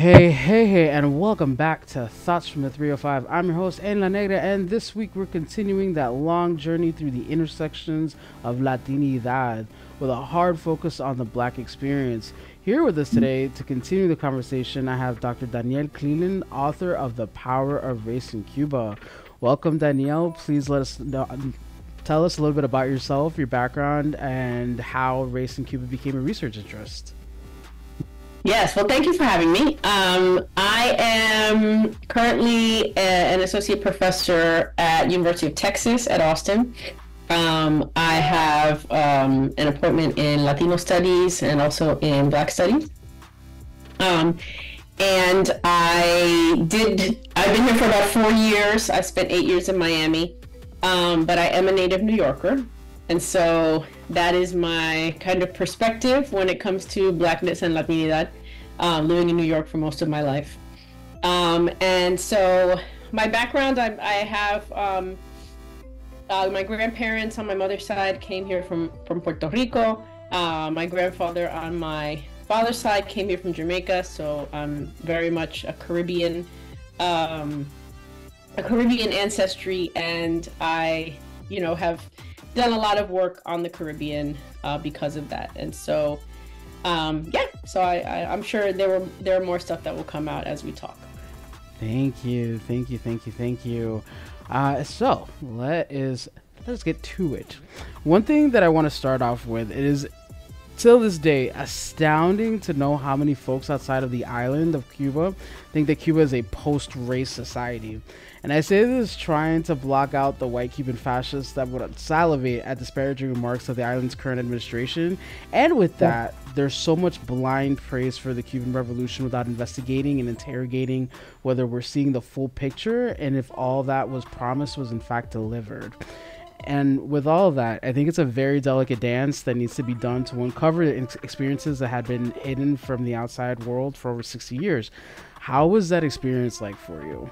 Hey, and welcome back to Thoughts from the 305. I'm your host, En La Negra, and this week we're continuing that long journey through the intersections of Latinidad with a hard focus on the Black experience. Here with us today to continue the conversation, I have Dr. Danielle Clealand, author of The Power of Race in Cuba. Welcome, Danielle. Please tell us a little bit about yourself, your background, and how race in Cuba became a research interest. Yes, well, thank you for having me. I am currently an associate professor at University of Texas at Austin. I have an appointment in Latino studies and also in Black studies. And I've been here for about 4 years. I spent 8 years in Miami, but I am a native New Yorker. And so that is my kind of perspective when it comes to Blackness and Latinidad, living in New York for most of my life. And so my background, I have my grandparents on my mother's side came here from Puerto Rico. My grandfather on my father's side came here from Jamaica. So I'm very much a Caribbean ancestry, and I, have done a lot of work on the Caribbean because of that. And so, so I'm sure there are more stuff that will come out as we talk. Thank you. So let's get to it. One thing that I want to start off with, it is till this day astounding to know how many folks outside of the island of Cuba think that Cuba is a post-race society. And I say this trying to block out the white Cuban fascists that would salivate at disparaging remarks of the island's current administration. And with that, there's so much blind praise for the Cuban Revolution without investigating and interrogating whether we're seeing the full picture and if all that was promised was in fact delivered. And with all of that, I think it's a very delicate dance that needs to be done to uncover the experiences that had been hidden from the outside world for over 60 years. How was that experience like for you?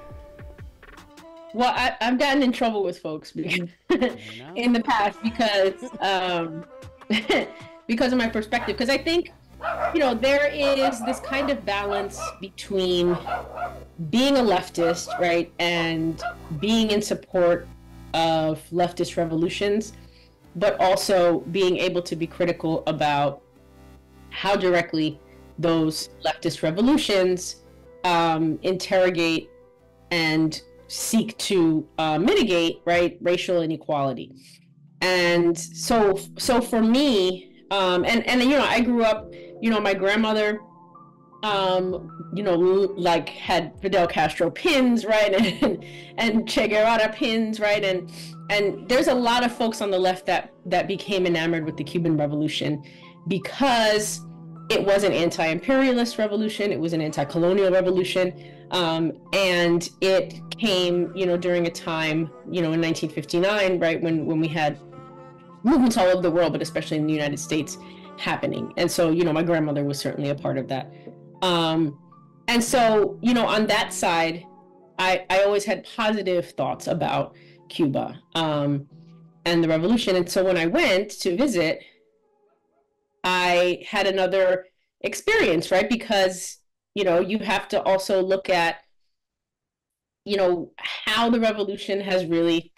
Well, I've gotten in trouble with folks in the past because of my perspective. Because I think, there is this kind of balance between being a leftist, right, and being in support of leftist revolutions, but also being able to be critical about how directly those leftist revolutions interrogate and seek to mitigate, right, racial inequality. And so for me, I grew up, my grandmother had Fidel Castro pins, right, and Che Guevara pins, right, and there's a lot of folks on the left that became enamored with the Cuban Revolution because it was an anti-imperialist revolution, it was an anti-colonial revolution, and it came, during a time, in 1959, right, when we had movements all over the world, but especially in the United States happening. And so, my grandmother was certainly a part of that. And so, on that side, I always had positive thoughts about Cuba and the revolution. And so when I went to visit, I had another experience, right? Because, you have to also look at, how the revolution has really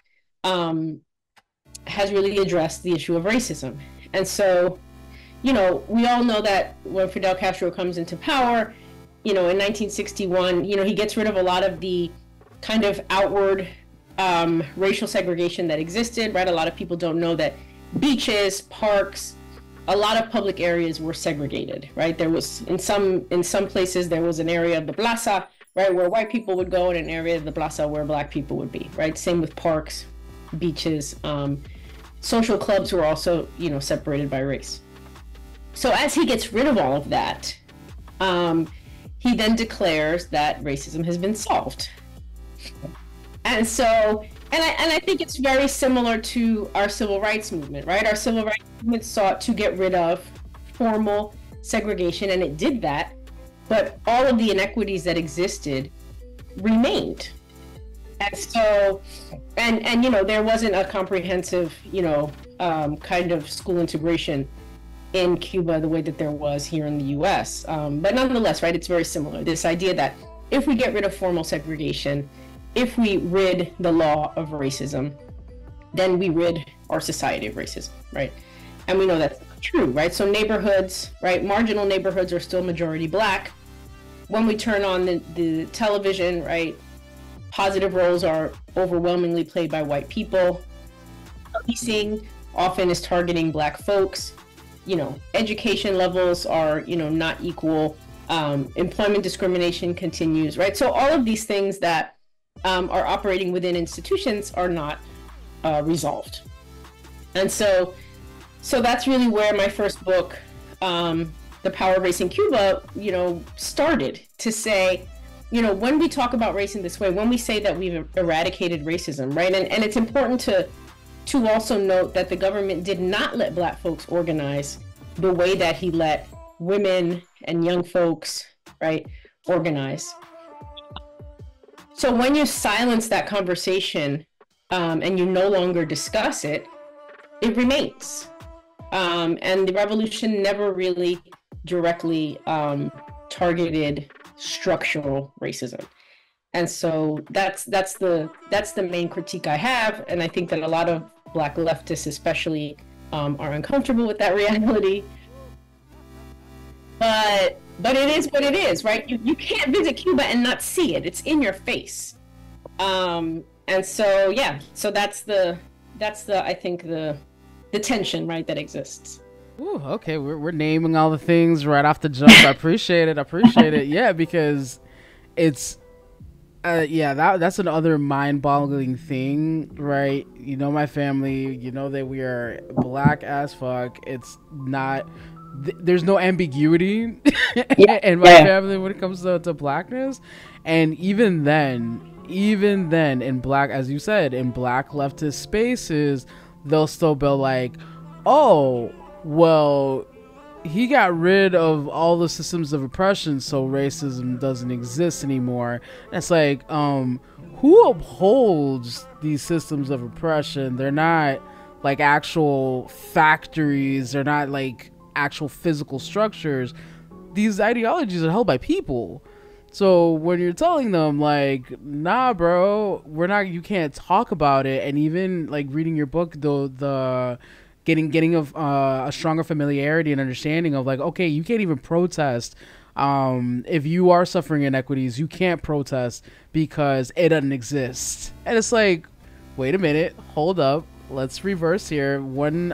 addressed the issue of racism. And so, we all know that when Fidel Castro comes into power, in 1961, he gets rid of a lot of the kind of outward racial segregation that existed, right? A lot of people don't know that beaches, parks, a lot of public areas were segregated, right? There was, in some places, there was an area of the plaza, right, where white people would go, and an area of the plaza where Black people would be, right? Same with parks, beaches. Social clubs were also, separated by race. So as he gets rid of all of that, he then declares that racism has been solved. And so, and I think it's very similar to our civil rights movement, right? Our civil rights movement sought to get rid of formal segregation, and it did that, but all of the inequities that existed remained. And so, and there wasn't a comprehensive, kind of school integration in Cuba the way that there was here in the US. But nonetheless, right, it's very similar. This idea that if we get rid of formal segregation, if we rid the law of racism, then we rid our society of racism, right? And we know that's true, right? So neighborhoods, right, marginal neighborhoods are still majority Black. When we turn on the television, right, positive roles are overwhelmingly played by white people. Policing often is targeting Black folks. You know, education levels are, you know, not equal. Employment discrimination continues, right? So all of these things that are operating within institutions are not resolved. And so that's really where my first book, The Power of Race in Cuba, you know, started to say, you know, when we talk about race in this way, when we say that we've eradicated racism, right? And it's important to also note that the government did not let Black folks organize the way that he let women and young folks, right, organize. So when you silence that conversation and you no longer discuss it, it remains. And the revolution never really directly targeted structural racism. And so that's the main critique I have. And I think that a lot of Black leftists especially are uncomfortable with that reality. But it is what it is, right? You can't visit Cuba and not see it. It's in your face. And so yeah, so that's the I think the tension, right, that exists. Ooh, okay, we're naming all the things right off the jump. I appreciate it. Yeah, because it's that's another mind-boggling thing, right? You know, my family, you know that we are Black as fuck. It's not there's no ambiguity in my family when it comes to Blackness. And even then in Black, as you said, in Black leftist spaces, they'll still be like, oh, well, he got rid of all the systems of oppression, so racism doesn't exist anymore. And it's like, who upholds these systems of oppression? They're not like actual factories. They're not like actual physical structures. These ideologies are held by people. So when you're telling them like, nah, bro, you can't talk about it. And even like reading your book, the getting a stronger familiarity and understanding of like, okay, you can't even protest. If you are suffering inequities, you can't protest because it doesn't exist. And it's like, wait a minute, hold up. Let's reverse here. One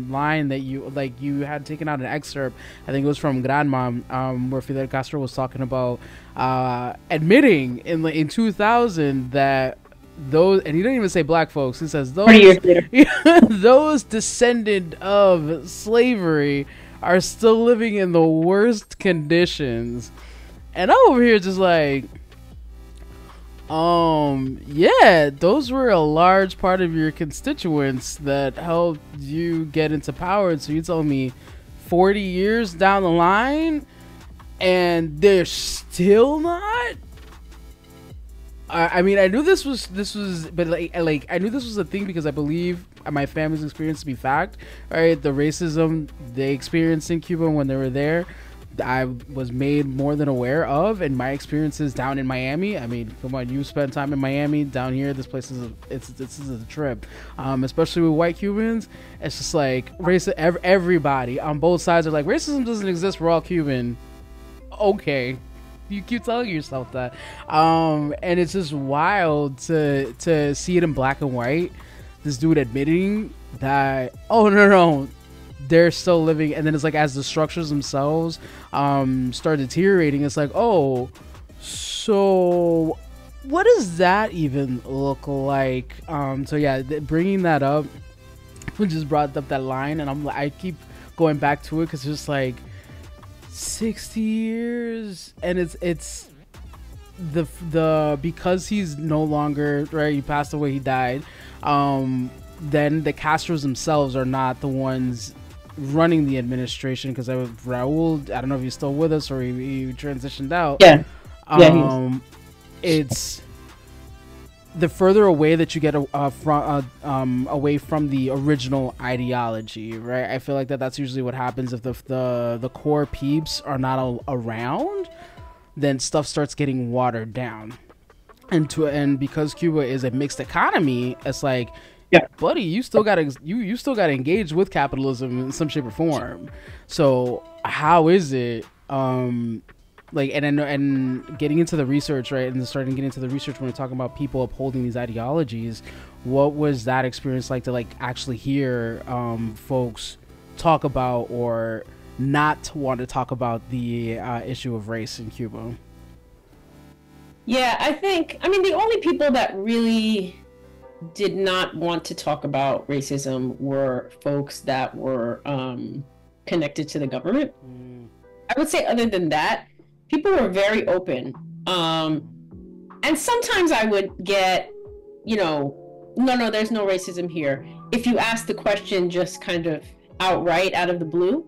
line that you had taken out an excerpt, I think it was from Grandma, where Fidel Castro was talking about admitting in 2000 that those, and he didn't even say Black folks, he says those 20 years later. those descendant of slavery are still living in the worst conditions. And I'm over here just like, yeah, those were a large part of your constituents that helped you get into power. And so you told me 40 years down the line and they're still not? I mean, I knew this was, but like I knew this was a thing because I believe my family's experience to be fact, right? The racism they experienced in Cuba when they were there, I was made more than aware of, and my experiences down in Miami. I mean, come on, you spent time in Miami. Down here, this place is this is a trip, especially with white Cubans. It's just like everybody on both sides are like, racism doesn't exist. We're all Cuban. Okay, you keep telling yourself that, and it's just wild to see it in black and white. This dude admitting that, oh no, they're still living, and then it's like as the structures themselves start deteriorating, it's like, oh, so what does that even look like? So yeah, bringing that up, we just brought up that line, and I keep going back to it because it's just like 60 years, and it's the because he's no longer, right, he passed away, he died, then the Castros themselves are not the ones running the administration, because Raul, I don't know if he's still with us or he transitioned out. Yeah. It's the further away that you get away from the original ideology, right? I feel like that's usually what happens if the core peeps are not around, then stuff starts getting watered down. And because Cuba is a mixed economy, it's like, yeah, buddy, you still gotta engage with capitalism in some shape or form. So how is it? Like, and getting into the research, right, and starting getting into the research when we're talking about people upholding these ideologies, what was that experience like to like actually hear folks talk about or not want to talk about the issue of race in Cuba? Yeah, I mean, the only people that really did not want to talk about racism were folks that were connected to the government. I would say other than that, people were very open. And sometimes I would get, no, there's no racism here, if you ask the question just kind of outright out of the blue.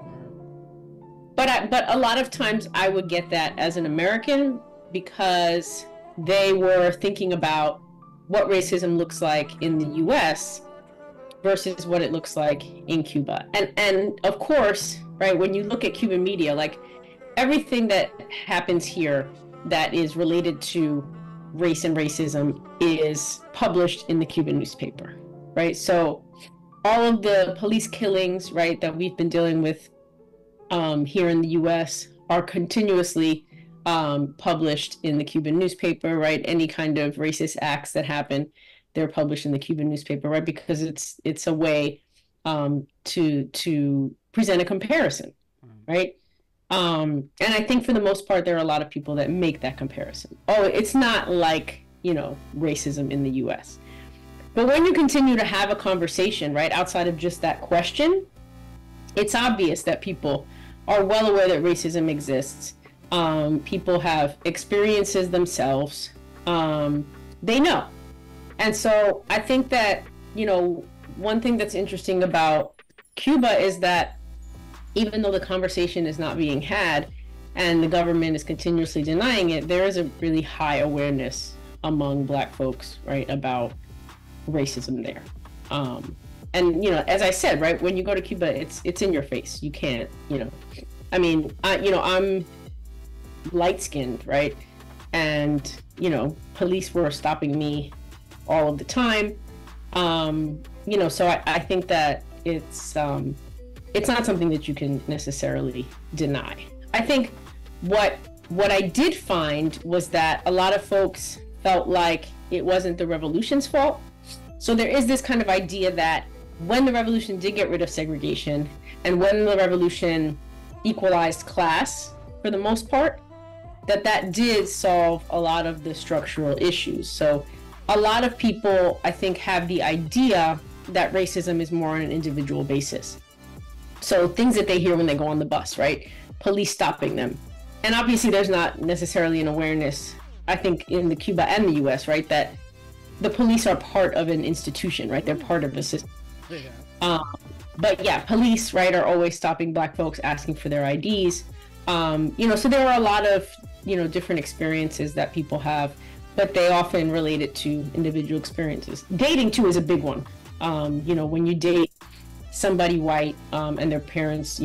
But a lot of times I would get that as an American because they were thinking about what racism looks like in the US versus what it looks like in Cuba. And of course, right, when you look at Cuban media, like everything that happens here that is related to race and racism is published in the Cuban newspaper, right? So all of the police killings, right, that we've been dealing with here in the US are continuously published in the Cuban newspaper, right? Any kind of racist acts that happen, they're published in the Cuban newspaper, right? Because it's a way to present a comparison, right? And I think for the most part, there are a lot of people that make that comparison. Oh, it's not like, racism in the US. But when you continue to have a conversation, right, outside of just that question, it's obvious that people are well aware that racism exists. People have experiences themselves. They know. And so I think that, one thing that's interesting about Cuba is that even though the conversation is not being had and the government is continuously denying it, there is a really high awareness among Black folks, right, about racism there. And, as I said, right, when you go to Cuba, it's in your face. You can't, I mean, I'm light-skinned, right? And, police were stopping me all of the time. So I think that it's not something that you can necessarily deny. I think what I did find was that a lot of folks felt like it wasn't the revolution's fault. So there is this kind of idea that when the revolution did get rid of segregation and when the revolution equalized class for the most part, that did solve a lot of the structural issues. So a lot of people, I think, have the idea that racism is more on an individual basis. So things that they hear when they go on the bus, right? Police stopping them. And obviously there's not necessarily an awareness, I think, in the Cuba and the US, right, that the police are part of an institution, right? They're part of the system. Yeah. But yeah, police, right, are always stopping Black folks, asking for their IDs. So there are a lot of, different experiences that people have, but they often relate it to individual experiences. Dating too is a big one. When you date somebody white and their parents,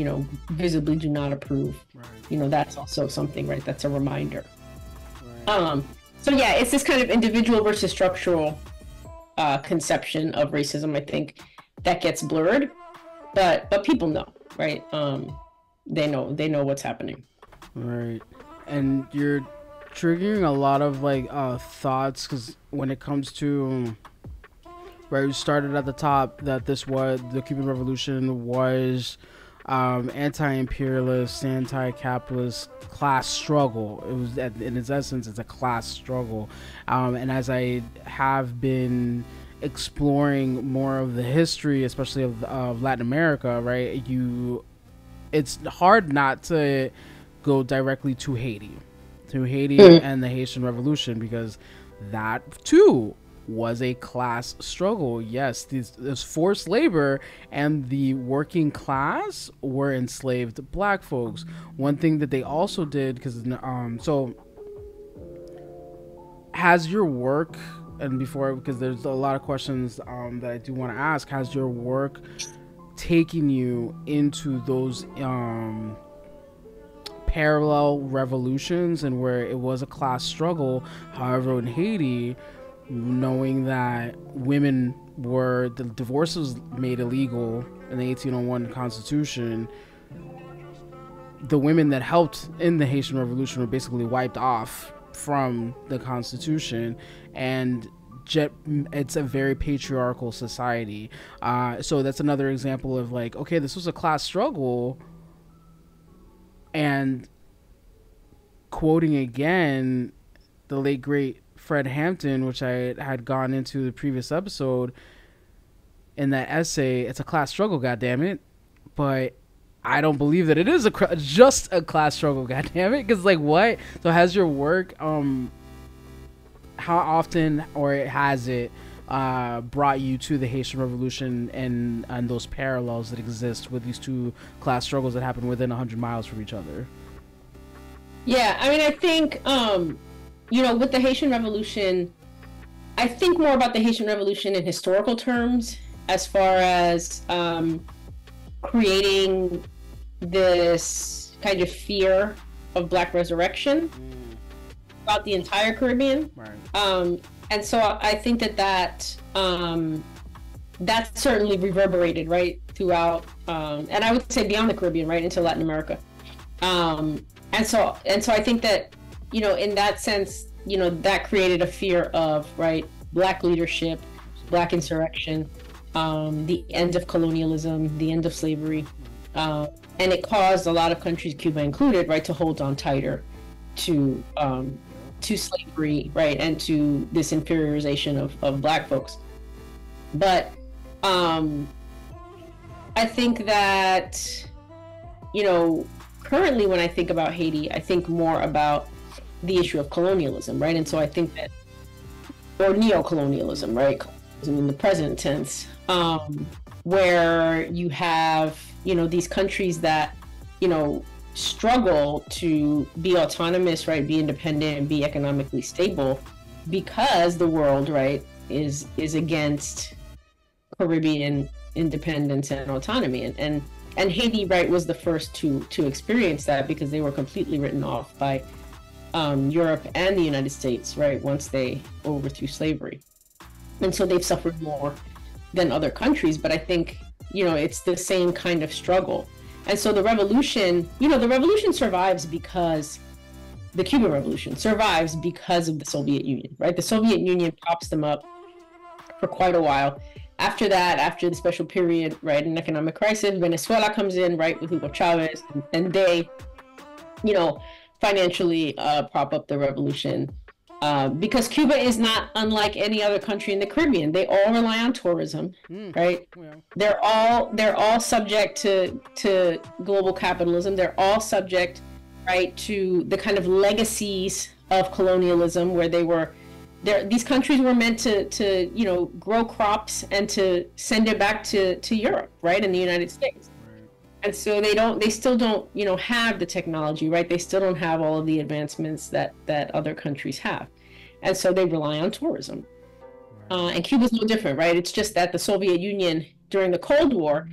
visibly do not approve, right. That's also something, right? That's a reminder. Right. So yeah, it's this kind of individual versus structural conception of racism, I think, that gets blurred, but people know, right? They know what's happening. Right. And you're triggering a lot of thoughts, because when it comes to, right, we started at the top that the Cuban Revolution was anti-imperialist, anti-capitalist class struggle. It was, in its essence, it's a class struggle. And as I have been exploring more of the history, especially of Latin America, right, it's hard not to go directly to Haiti and the Haitian Revolution, because that too was a class struggle. Yes, this forced labor, and the working class were enslaved Black folks. One thing that they also did, because so has your work and before, because there's a lot of questions that I do want to ask, has your work taken you into those parallel revolutions and where it was a class struggle? However, in Haiti, knowing that the divorce was made illegal in the 1801 Constitution, the women that helped in the Haitian Revolution were basically wiped off from the Constitution, and it's a very patriarchal society. So that's another example of like, okay, this was a class struggle, and quoting again the late great Fred Hampton, which I had gone into the previous episode, in that essay, it's a class struggle, goddammit. But I don't believe that it is just a class struggle, goddammit. Because like, what? So has your work, how often, or has it brought you to the Haitian Revolution and those parallels that exist with these two class struggles that happen within 100 miles from each other? Yeah, I mean, I think, with the Haitian Revolution, I think more about the Haitian Revolution in historical terms, as far as creating this kind of fear of Black resurrection about the entire Caribbean. Right. And so I think that certainly reverberated right throughout, and I would say beyond the Caribbean, right into Latin America. And so I think that, in that sense, that created a fear of, right, Black leadership, Black insurrection, the end of colonialism, the end of slavery, and it caused a lot of countries, Cuba included, right, to hold on tighter to slavery, right, and to this inferiorization of Black folks. But I think that, currently when I think about Haiti, I think more about the issue of colonialism, right? And so I think that, or neo-colonialism, right? In the present tense, where you have, these countries that, struggle to be autonomous, right? Be independent and be economically stable because the world, right, is against Caribbean independence and autonomy. And Haiti, right, was the first to experience that because they were completely written off by Europe and the United States, right, once they overthrew slavery. And so they've suffered more than other countries, but I think, it's the same kind of struggle. And so the revolution, the revolution survives because the Cuban Revolution survives because of the Soviet Union, right? The Soviet Union props them up for quite a while. After that, after the special period, right, an economic crisis, Venezuela comes in, right, with Hugo Chavez, and they, financially prop up the revolution. Because Cuba is not unlike any other country in the Caribbean. They all rely on tourism, right? Yeah. They're all subject to global capitalism. They're all subject, right, to the kind of legacies of colonialism, where these countries were meant to grow crops and to send it back to Europe, right, in the United States. And so they still don't, have the technology, right? They still don't have all of the advancements that other countries have. And so they rely on tourism. And Cuba's no different, right? It's just that the Soviet Union during the Cold War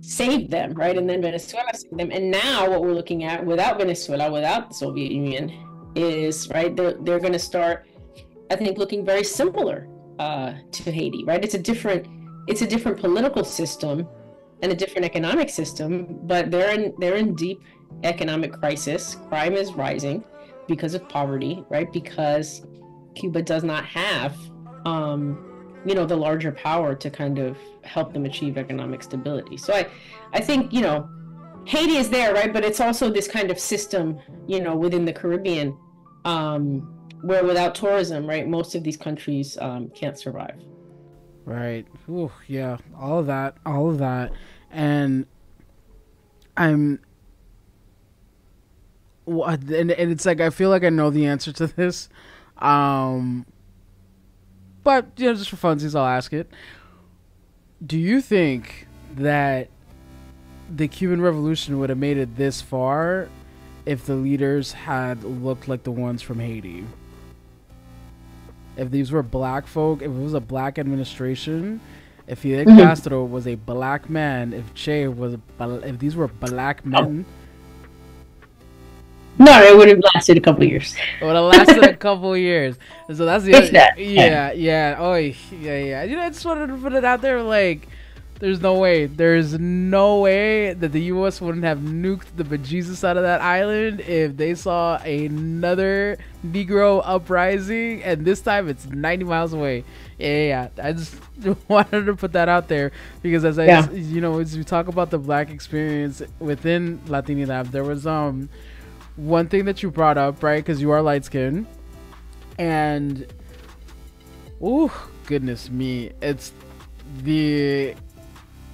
saved them, right? And then Venezuela saved them. And now what we're looking at without Venezuela, without the Soviet Union, is, right, they're going to start, I think, looking very similar to Haiti, right? It's a different political system and a different economic system, but they're in deep economic crisis. Crime is rising because of poverty, right? Because Cuba does not have, the larger power to kind of help them achieve economic stability. So I think, Haiti is there, right? But it's also this kind of system, within the Caribbean, where without tourism, right, most of these countries can't survive. Right. Ooh, yeah. All of that. And and it's like, I feel like I know the answer to this. But, just for funsies, I'll ask it. Do you think that the Cuban Revolution would have made it this far if the leaders had looked like the ones from Haiti? if these were black folk, if it was a black administration, if Fidel Castro was a black man, if Che was, if these were black men. No, it would have lasted a couple of years. It would have lasted a couple of years. So that's the other, that. yeah. Oh, yeah. You know, I just wanted to put it out there, like, there's no way that the U.S. wouldn't have nuked the bejesus out of that island if they saw another Negro uprising, and this time it's 90 miles away. Yeah. I just wanted to put that out there because as we talk about the black experience within Latinidad, there was one thing that you brought up, right? Because you are light skinned, and goodness me, it's the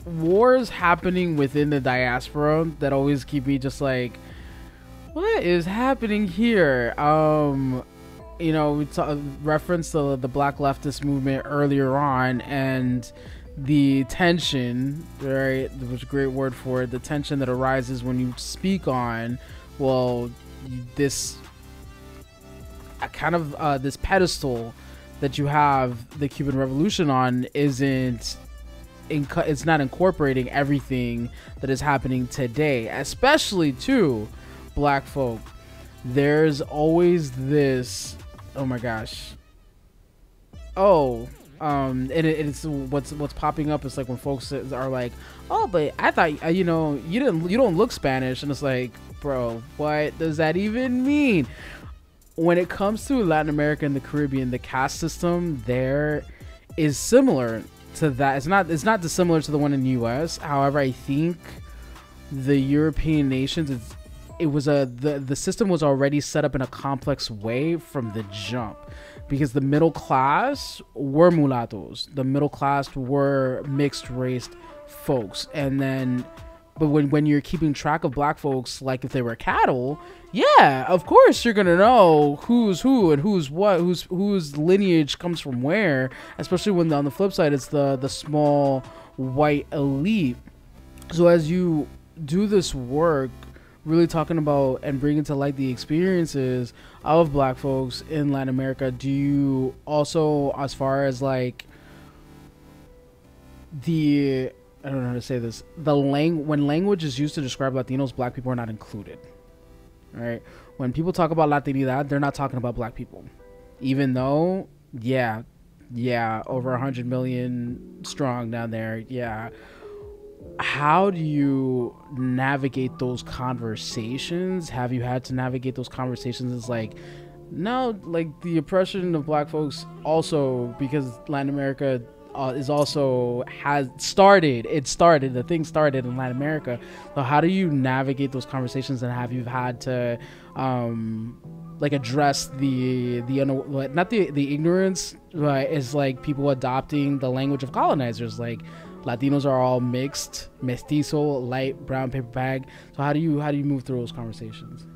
wars happening within the diaspora that always keep me just like, what is happening here? We referenced the black leftist movement earlier on, and the tension, right? There was a great word for it. The tension that arises when you speak on, well, this this pedestal that you have the Cuban Revolution on it's not incorporating everything that is happening today, especially to black folk. There's always this, oh my gosh, and it's what's popping up is like when folks are like, oh, but I thought you don't look Spanish, and it's like, bro, what does that even mean? When it comes to Latin America and the Caribbean, the caste system there is similar to that. It's not dissimilar to the one in the US. However, I think the European nations, the system was already set up in a complex way from the jump, because the middle class were mulattoes, the middle class were mixed race folks, and then but when you're keeping track of black folks, like if they were cattle, yeah, of course you're gonna know who's who and who's what, whose lineage comes from where, especially when on the flip side it's the small white elite. So as you do this work, really talking about and bringing to light the experiences of black folks in Latin America, do you also, as far as like I don't know how to say this, when language is used to describe Latinos, black people are not included, right? When people talk about Latinidad, they're not talking about black people, even though over 100 million strong down there. How do you navigate those conversations? Have you had to navigate those conversations? It's like, no, like the oppression of black folks also, because Latin America the thing started in Latin America. So how do you navigate those conversations, and have you had to address the ignorance, but is like people adopting the language of colonizers, like Latinos are all mixed, mestizo, light brown paper bag. So how do you move through those conversations?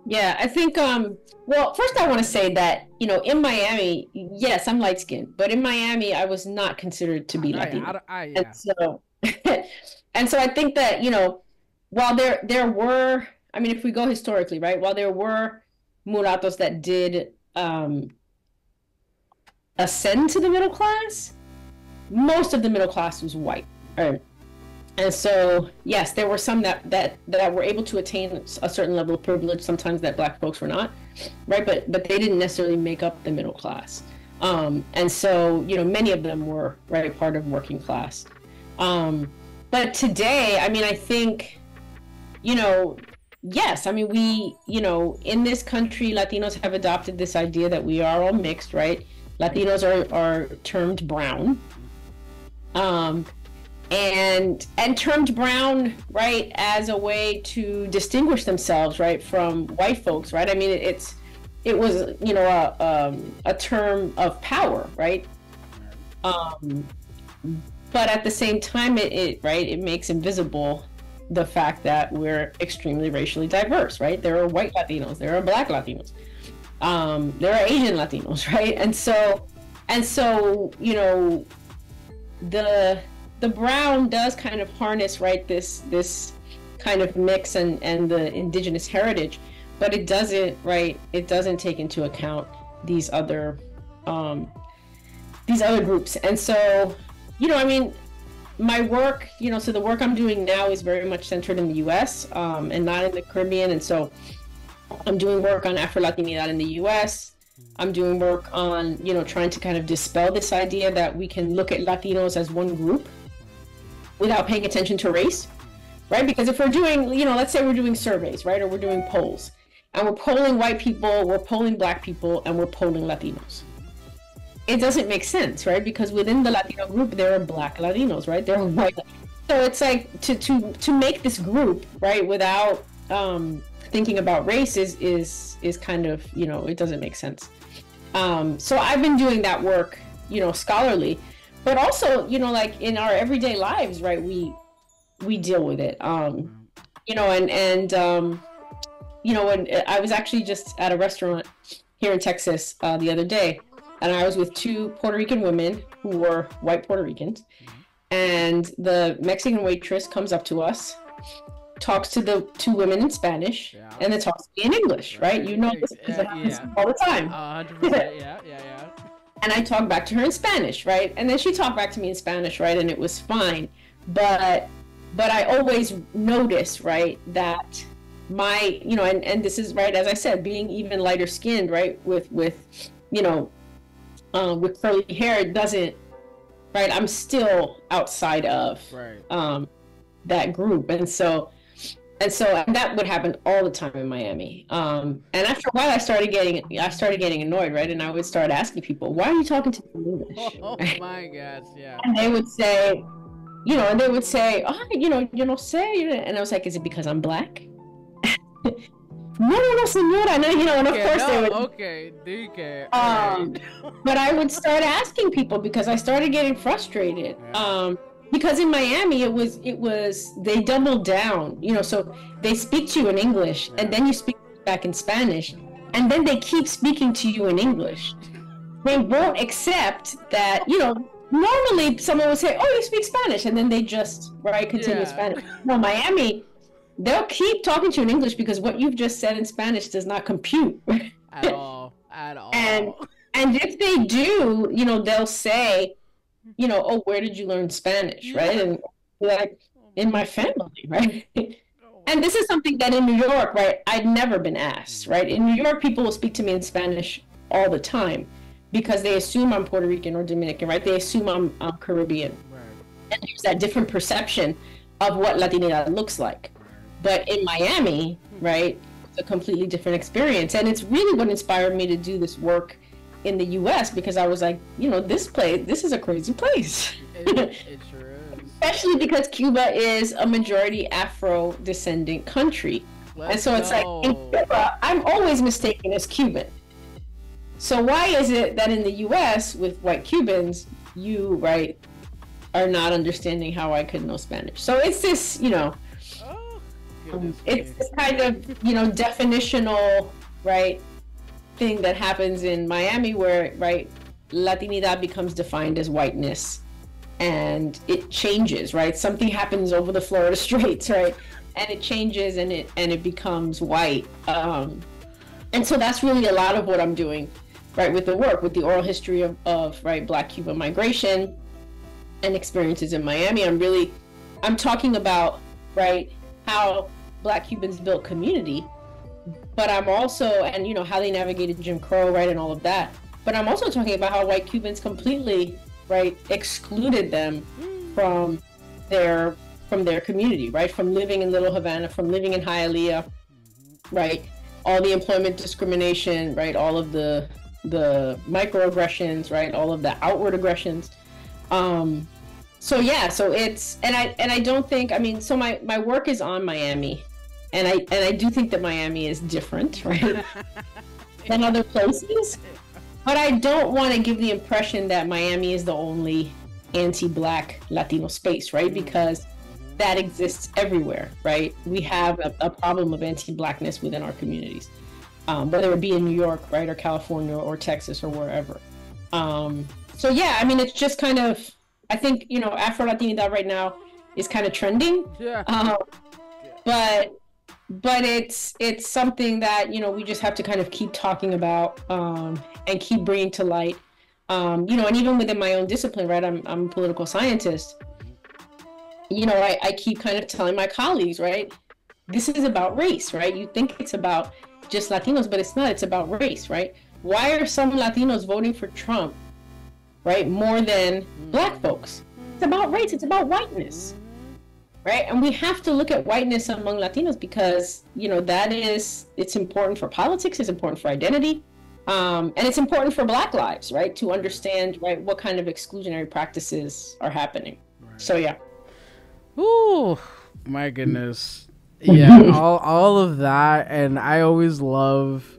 Yeah, I think, well, first I want to say that, in Miami, yes, I'm light skinned, but in Miami, I was not considered to be Latino. And so I think that, while there were, I mean, if we go historically, right, while there were mulattoes that did ascend to the middle class, most of the middle class was white. Right? And so, yes, there were some that were able to attain a certain level of privilege, sometimes that black folks were not, right? But they didn't necessarily make up the middle class. And so, many of them were, right, part of working class. But today, I mean, I think, yes, I mean, we, in this country, Latinos have adopted this idea that we are all mixed, right? Latinos are termed brown. And termed brown, right, as a way to distinguish themselves, right, from white folks, right? I mean, it was, a term of power, right? But at the same time, it makes invisible the fact that we're extremely racially diverse, right? There are white Latinos, there are black Latinos, there are Asian Latinos, right? And so, the brown does kind of harness, right, this kind of mix and the indigenous heritage, but it doesn't take into account these other groups. And so, you know, I mean, my work, you know, so the work I'm doing now is very much centered in the US, and not in the Caribbean. And so I'm doing work on Afro-Latinidad in the US. I'm doing work on, you know, trying to kind of dispel this idea that we can look at Latinos as one group without paying attention to race, right? Because if we're doing, you know, let's say we're doing surveys, right? Or we're doing polls, and we're polling white people, we're polling Black people, and we're polling Latinos. It doesn't make sense, right? Because within the Latino group, there are Black Latinos, right? There are white. So it's like to make this group, right, without thinking about race is kind of, you know, it doesn't make sense. So I've been doing that work, you know, scholarly, but also, you know, like in our everyday lives, right? We deal with it, you know, and you know, when I was actually just at a restaurant here in Texas the other day, and I was with two Puerto Rican women who were white Puerto Ricans, and the Mexican waitress comes up to us, talks to the two women in Spanish, and then talks to me in English, right? You know this because it happens all the time. 100%, yeah. And I talked back to her in Spanish, right? And then she talked back to me in Spanish, right? And it was fine. But I always notice, right, that my, you know, and this is, right, as I said, being even lighter skinned, right, with you know, with curly hair, it doesn't, right, I'm still outside of that group. And so that would happen all the time in Miami. And after a while, I started getting annoyed, right? And I would start asking people, "Why are you talking to me in English?" Oh my gosh, yeah. And they would say, you know, "Oh, you know, say," and I was like, "Is it because I'm Black?" No, señora. And then, you know, and of course they would. Okay, DK. But I would start asking people because I started getting frustrated. Because in Miami, it was they doubled down, you know, so they speak to you in English, and then you speak back in Spanish, and then they keep speaking to you in English. They won't accept that, you know, normally someone would say, "Oh, you speak Spanish," and then they just, right, continue Spanish. No, Miami, they'll keep talking to you in English because what you've just said in Spanish does not compute. At all. And if they do, you know, they'll say, you know, "Oh, where did you learn Spanish?" Right? And like, "In my family," right? And this is something that in New York, right, I'd never been asked, right? In New York, people will speak to me in Spanish all the time because they assume I'm Puerto Rican or Dominican, right? They assume I'm Caribbean. Right. And there's that different perception of what Latinidad looks like. But in Miami, right, it's a completely different experience. And it's really what inspired me to do this work in the US, because I was like, you know, this is a crazy place. It sure is. Especially because Cuba is a majority Afro-descendant country. And so it's like, in Cuba, I'm always mistaken as Cuban. So why is it that in the US with white Cubans, you, right, are not understanding how I could know Spanish? So it's this, you know, it's this kind of, you know, definitional, right, thing that happens in Miami where, right, Latinidad becomes defined as whiteness, and it changes, right? Something happens over the Florida Straits, right? And it changes and it becomes white. And so that's really a lot of what I'm doing, right, with the work, with the oral history of right, Black Cuban migration and experiences in Miami. I'm talking about, right, how Black Cubans built community, but I'm also, and you know, how they navigated Jim Crow, right, and all of that. But I'm also talking about how white Cubans completely, right, excluded them from their community, right, from living in Little Havana, from living in Hialeah, right, all the employment discrimination, right, all of the microaggressions, right, all of the outward aggressions. So yeah, so it's, and I don't think, I mean, so my work is on Miami, and I do think that Miami is different, right, than other places, but I don't want to give the impression that Miami is the only anti-Black Latino space, right, because that exists everywhere, right? We have a problem of anti-Blackness within our communities, whether it be in New York, right, or California, or Texas, or wherever. So yeah, I mean, it's just kind of, I think, you know, Afro-Latinidad right now is kind of trending. Yeah. But it's something that, you know, we just have to kind of keep talking about, and keep bringing to light, And even within my own discipline, right? I'm a political scientist. I keep kind of telling my colleagues, right? This is about race, right? You think it's about just Latinos, but it's not. It's about race, right? Why are some Latinos voting for Trump, right, more than Black folks? It's about race. It's about whiteness, right? And we have to look at whiteness among Latinos because, it's important for politics. It's important for identity. And it's important for Black lives, right? To understand, right, what kind of exclusionary practices are happening. Right. So, yeah. Ooh, my goodness. Yeah, all of that. And I always love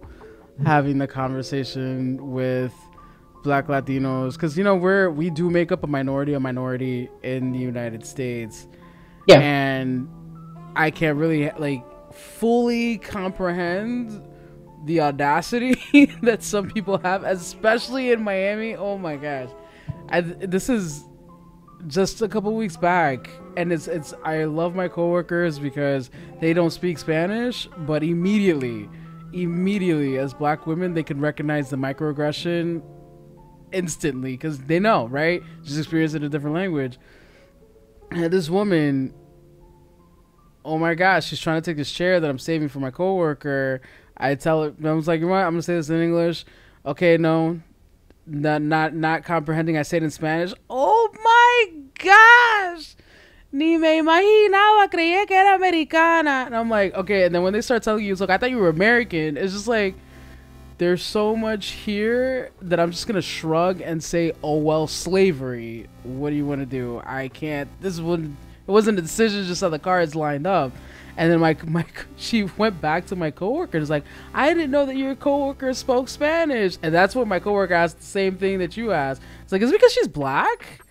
having the conversation with Black Latinos because, we do make up a minority in the United States. Yeah. And I can't really, fully comprehend the audacity that some people have, especially in Miami. Oh my gosh. This is just a couple weeks back, and it's I love my coworkers because they don't speak Spanish, but immediately as Black women, they can recognize the microaggression instantly because they know, right? Just experience it in a different language. And this woman, oh my gosh, she's trying to take this chair that I'm saving for my coworker. I tell her, I was like, you know what? I'm gonna say this in English. Okay, no, not comprehending. I say it in Spanish. Oh my gosh, ni me imaginaba, creía que era americana. And I'm like, okay. And then when they start telling you, look, I thought you were American. It's just like there's so much here that I'm just gonna shrug and say, oh well, slavery. What do you want to do? I can't. It wasn't a decision, just how the cards lined up. And then she went back to my coworker and was like, I didn't know that your coworker spoke Spanish. And that's what my coworker asked, the same thing that you asked. It's like, is it because she's Black?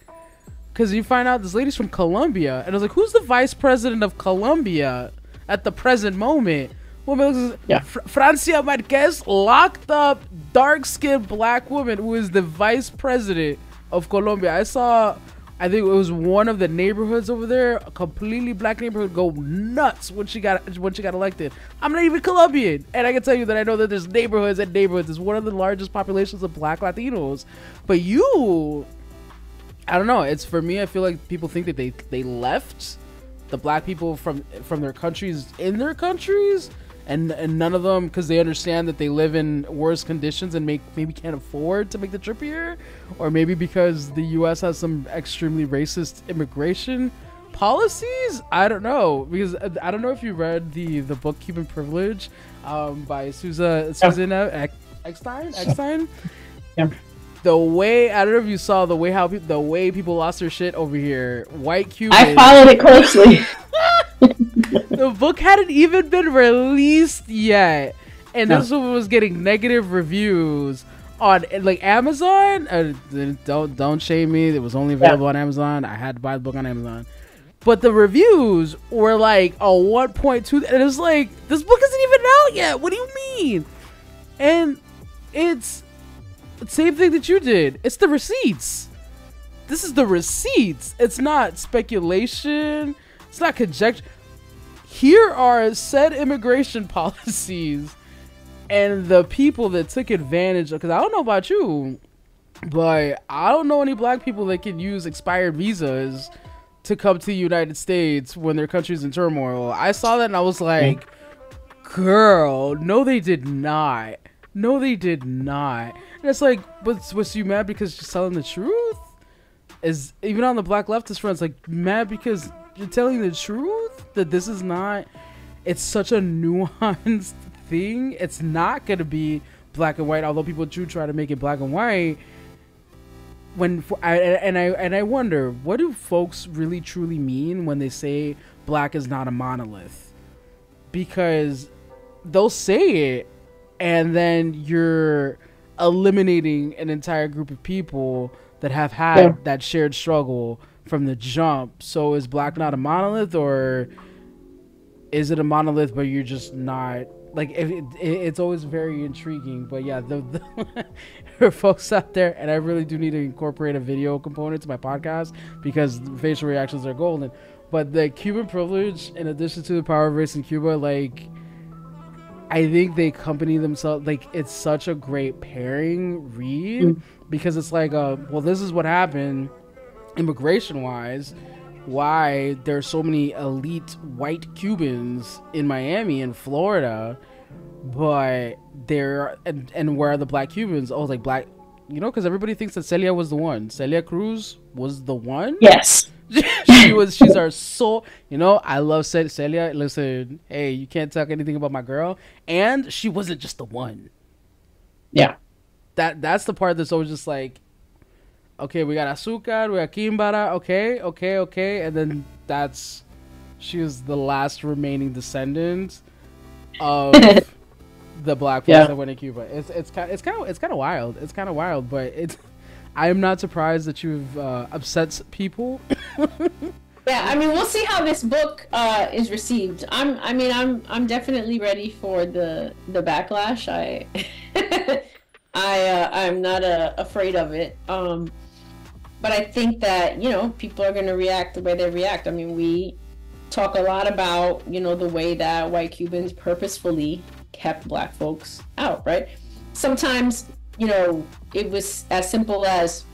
Because you find out this lady's from Colombia. And I was like, who's the vice president of Colombia at the present moment? Woman, yeah. Francia Marquez, locked up, dark-skinned Black woman who is the vice president of Colombia. I think it was one of the neighborhoods over there, a completely Black neighborhood, go nuts when she got elected. I'm not even Colombian, and I can tell you that I know that there's neighborhoods and neighborhoods. It's one of the largest populations of Black Latinos. But I don't know. It's, for me, I feel like people think that they left the Black people from their countries in their countries, and none of them, because they understand that they live in worse conditions and maybe can't afford to make the trip here, or maybe because the U.S. has some extremely racist immigration policies. I don't know, because I don't know if you read the book Cuban Privilege by Susan Eckstein. Yeah. The way, I don't know if you saw the way people lost their shit over here. White Cubans. I followed it closely. The book hadn't even been released yet, and this one was getting negative reviews on Amazon. Don't shame me. It was only available on Amazon. I had to buy the book on Amazon, but the reviews were like a 1.2, and it was like, this book isn't even out yet. What do you mean? And it's the same thing that you did. It's the receipts. This is the receipts. It's not speculation. It's not conjecture. Here are said immigration policies and the people that took advantage of, because I don't know about you, but I don't know any Black people that can use expired visas to come to the United States when their country's in turmoil. I saw that and I was like, girl, no they did not. No they did not. And it's like, but was you mad because she's telling the truth? Is even on the Black leftist front, it's like, mad because you're telling the truth, that this is not, it's such a nuanced thing. It's not going to be black and white, although people do try to make it black and white. I wonder, what do folks really truly mean when they say black is not a monolith? Because they'll say it, and then you're eliminating an entire group of people that have had that shared struggle from the jump. So is black not a monolith, or is it a monolith but you're just not, like, it's always very intriguing. But yeah, for folks out there, and I really do need to incorporate a video component to my podcast because facial reactions are golden. But the Cuban Privilege, in addition to the Power of Race in Cuba, like, I think they accompany themselves, like, it's such a great pairing read, because it's like, well, this is what happened immigration wise, why there's so many elite white Cubans in Miami and Florida, but they're and where are the black Cubans? Oh, like black, because everybody thinks that Celia was the one. Celia Cruz was the one. Yes. She's our soul. I love Celia. Listen, hey, you can't talk anything about my girl. And she wasn't just the one. Yeah. That's the part that's always just like, okay, we got Azúcar, we got Kimbara, okay. And then she was the last remaining descendant of the black folks that went to Cuba. It's kind of wild. It's kind of wild, but I am not surprised that you've upset people. Yeah, I mean, we'll see how this book is received. I'm definitely ready for the backlash. I'm not afraid of it. But I think that people are going to react the way they react. I mean, we talk a lot about the way that white Cubans purposefully kept black folks out, right? Sometimes it was as simple as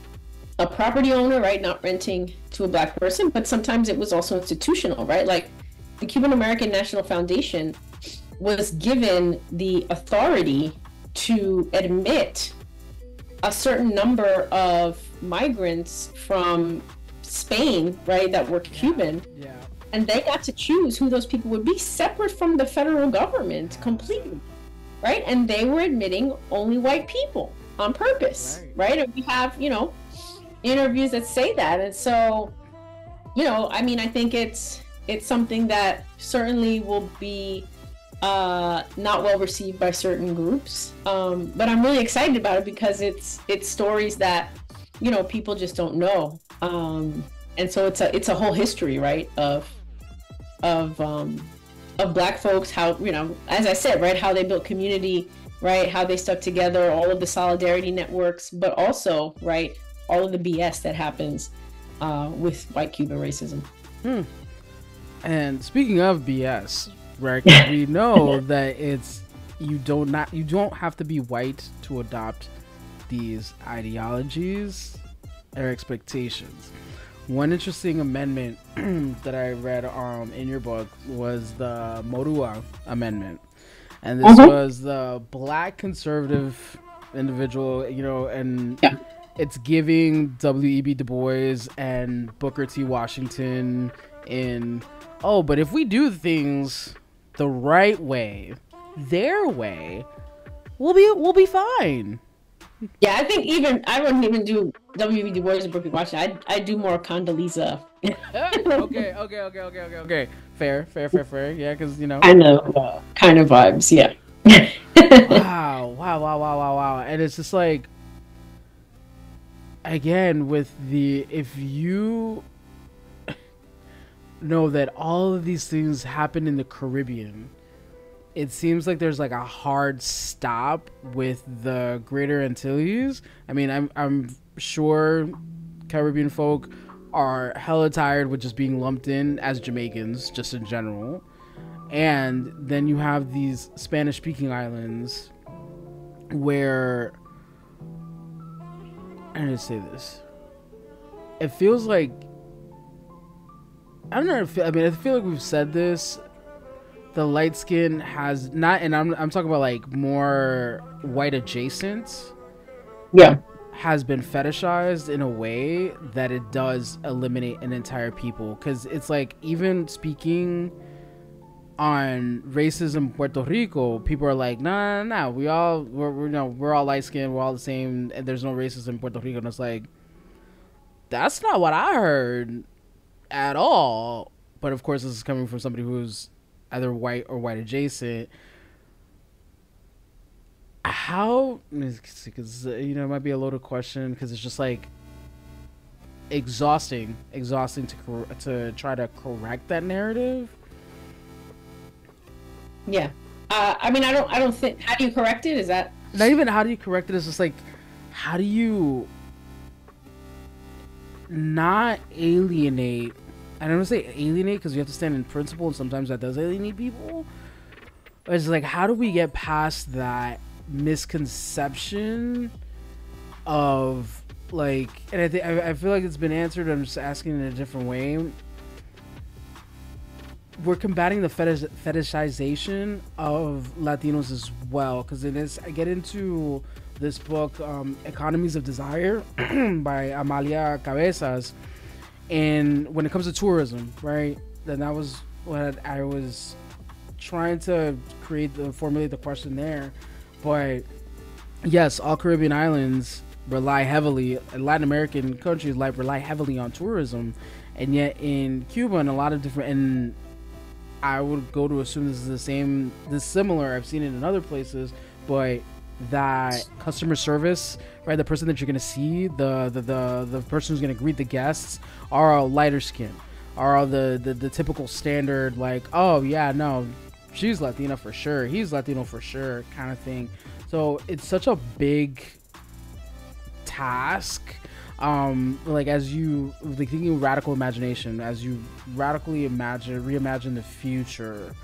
a property owner, right, not renting to a black person, but sometimes it was also institutional, right? Like the Cuban American National Foundation was given the authority to admit a certain number of migrants from Spain, right, that were Cuban. Yeah. And they got to choose who those people would be, separate from the federal government completely, right? And they were admitting only white people on purpose, right? And we have, interviews that say that. And so, I think it's something that certainly will be not well received by certain groups. But I'm really excited about it because it's stories that, people just don't know. And so it's a whole history, right, of black folks, how, as I said, right, how they built community, right, how they stuck together, all of the solidarity networks, but also, right, all of the BS that happens with white Cuban racism. And speaking of BS, right, we know that you don't have to be white to adopt these ideologies or expectations. One interesting amendment that I read in your book was the Morua Amendment. And this was the black conservative individual, and it's giving W.E.B. Du Bois and Booker T. Washington but if we do things the right way, their way, we'll be fine. Yeah, I think I wouldn't even do W.E.B. Du Bois and Booker T. Washington. I do more Condoleezza. Okay. Fair. Yeah, because kind of vibes. Yeah. Wow. And it's just like, again, if you know that all of these things happen in the Caribbean, it seems like there's like a hard stop with the Greater Antilles. I mean, I'm sure Caribbean folk are hella tired with just being lumped in as Jamaicans, just in general. And then you have these Spanish-speaking islands where, I'm gonna say this, it feels like, I feel like we've said this, the light skin has not, and I'm talking about like more white adjacent, has been fetishized in a way that it does eliminate an entire people. Because it's like, even speaking on racism in Puerto Rico, people are like, nah, we're all light skinned, we're all the same, and there's no racism in Puerto Rico. And it's like, that's not what I heard at all. But of course, this is coming from somebody who's either white or white adjacent. How, because it might be a loaded question, because it's just like exhausting to try to correct that narrative. Yeah. I don't think, how do you correct it? Is that not even how do you correct it? It's just like, how do you not alienate? I don't want to say alienate, because you have to stand in principle, and sometimes that does alienate people. It's like, how do we get past that misconception of like, and I feel like it's been answered. I'm just asking in a different way. We're combating the fetishization of Latinos as well, because in this, I get into this book, Economies of Desire by Amalia Cabezas, and when it comes to tourism, right, then that was what I was trying to formulate the question there. But yes, all Caribbean islands rely heavily, Latin American countries rely heavily on tourism, and yet in Cuba and a lot of different, and I would go to assume this is this similar, I've seen it in other places, but that customer service, right, the person that you're going to see, the person who's going to greet the guests are a lighter skin, are the typical standard, like, oh yeah, no, she's Latina for sure, he's Latino for sure kind of thing. So it's such a big task, like, as you like thinking radical imagination, as you radically reimagine the future,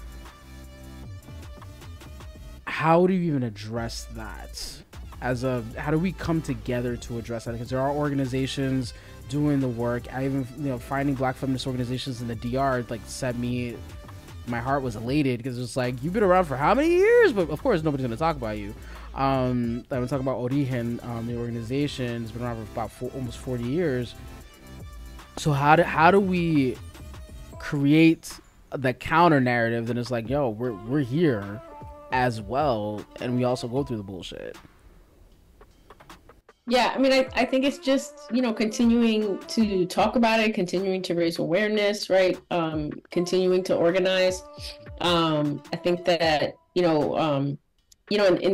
how do you even address that? How do we come together to address that? Because there are organizations doing the work. I even, finding Black feminist organizations in the DR like my heart was elated, because it's like, you've been around for how many years? But of course nobody's going to talk about you. I'm talking about Origen, the organization has been around for about almost 40 years. So how do we create the counter narrative that is like, yo, we're here as well, and we also go through the bullshit? Yeah, I mean, I think it's just, continuing to talk about it, continuing to raise awareness, right? Continuing to organize. I think that, in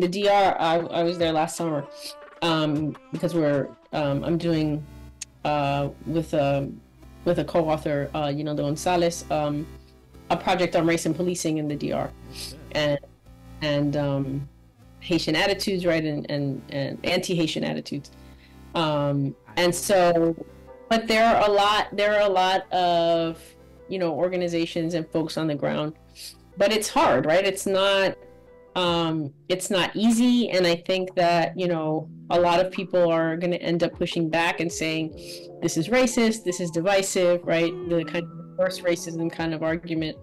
the DR, I was there last summer, because I'm doing with a co-author, de Gonzalez, a project on race and policing in the DR, and Haitian attitudes, right, and anti-Haitian attitudes, and so, but there are a lot of organizations and folks on the ground, but it's hard, right? It's not easy, and I think that a lot of people are going to end up pushing back and saying this is racist, this is divisive, right? The kind of reverse racism kind of argument.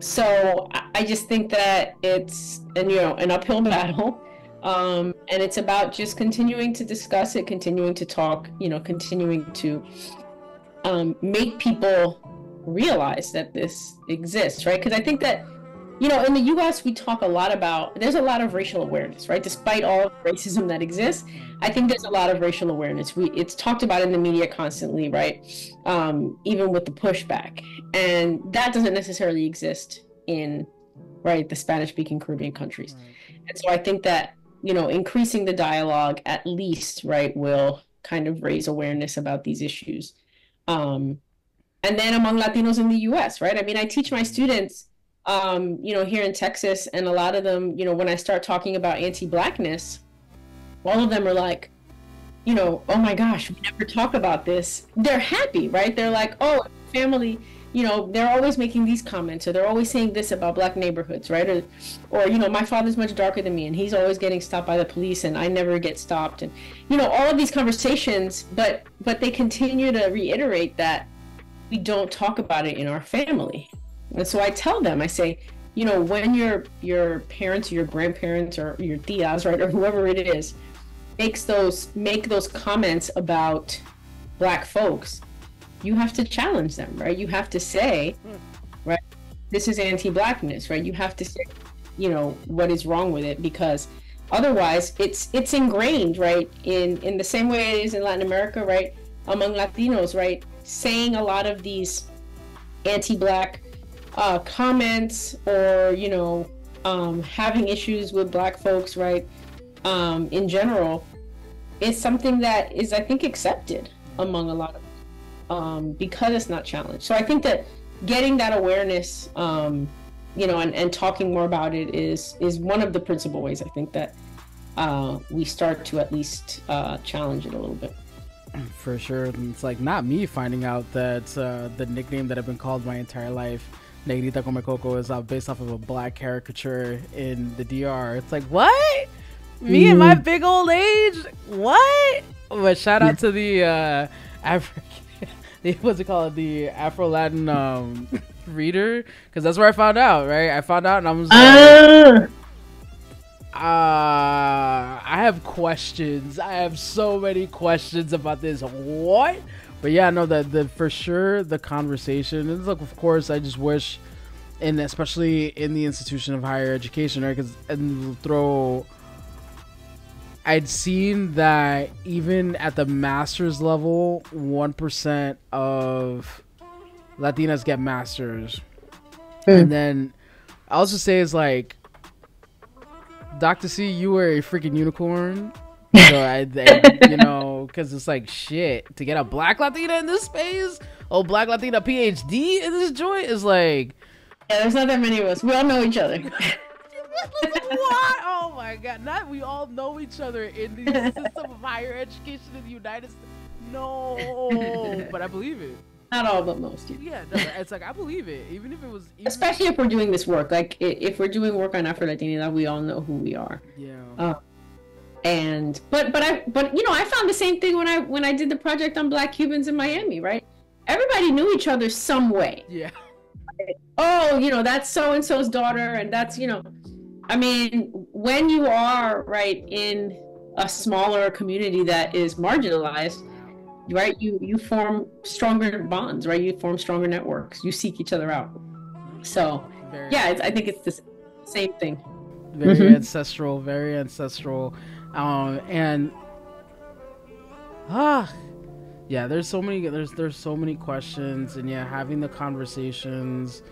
So I just think that it's an uphill battle, and it's about just continuing to discuss it, continuing to talk, continuing to make people realize that this exists, right? Because I think that in the U.S. we talk a lot about, there's a lot of racial awareness, right? Despite all of the racism that exists, I think there's a lot of racial awareness. It's talked about in the media constantly, right? Even with the pushback, and that doesn't necessarily exist in, right, the Spanish-speaking Caribbean countries. And so I think that increasing the dialogue, at least, right, will kind of raise awareness about these issues. And then among Latinos in the U.S., right? I mean, I teach my students, here in Texas, and a lot of them, when I start talking about anti-Blackness, all of them are like, oh my gosh, we never talk about this. They're happy, right? They're like, oh, family, they're always making these comments, or they're always saying this about Black neighborhoods, right? Or my father's much darker than me, and he's always getting stopped by the police, and I never get stopped. And, all of these conversations, but they continue to reiterate that we don't talk about it in our family. And so I tell them, I say, when your parents or your grandparents or your tias, right, or whoever it is, make those comments about Black folks, you have to challenge them, right? You have to say, right, this is anti-Blackness, right? You have to say, what is wrong with it, because otherwise it's ingrained, right, in the same way it is in Latin America, right, among Latinos, right, saying a lot of these anti-Black comments, or having issues with Black folks, right, in general, is something that is, I think, accepted among a lot of because it's not challenged. So I think that getting that awareness, and talking more about it is one of the principal ways, I think, that we start to at least challenge it a little bit. For sure. It's like not me finding out that the nickname that I've been called my entire life, Negrita Come Coco is based off of a black caricature in the DR. It's like, what? Me and my big old age? What? But shout out to the African, what's it called? The Afro-Latin reader, because that's where I found out, right? I found out and I was like, I have questions. I have so many questions about this. What? But yeah, no, the for sure the conversation. And look, of course, I just wish, and especially in the institution of higher education, right? Because I'd seen that even at the master's level, 1% of Latinas get masters. And then I'll just say is like, Dr. C, you were a freaking unicorn. So I because it's like, shit, to get a black Latina in this space, black Latina PhD in this joint is like, yeah, there's not that many of us. We all know each other. What? Oh my god! Not we all know each other in the system of higher education in the United States. No, but I believe it. Not all, but most. Yeah, no, it's like I believe it, even if it was. Especially if we're doing this work, like if we're doing work on Afro Latina, we all know who we are. Yeah. But I found the same thing when I did the project on Black Cubans in Miami, right? Everybody knew each other some way. Yeah. Oh, that's so and so's daughter, and that's I mean, when you are right in a smaller community that is marginalized, right, you form stronger bonds, right? You form stronger networks. You seek each other out. So, I think it's the same thing. Very ancestral, very ancestral, and there's so many questions, and having the conversations.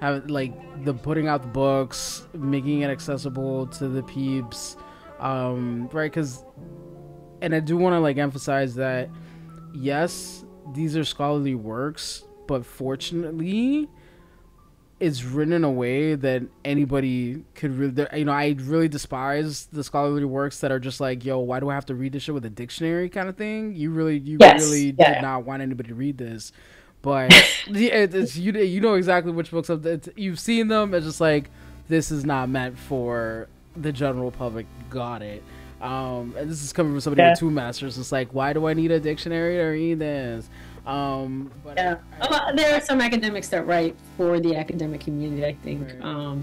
Like the putting out the books, making it accessible to the peeps, right? Because, and I do want to like emphasize that, yes, these are scholarly works, but fortunately, it's written in a way that anybody could really, I really despise the scholarly works that are just like, yo, why do I have to read this shit with a dictionary kind of thing? You really did not want anybody to read this. But it's you know exactly which books you've seen them. It's just like, this is not meant for the general public. Got it. And this is coming from somebody with 2 masters. It's like, why do I need a dictionary to read this? But there are some academics that write for the academic community, I think. Right.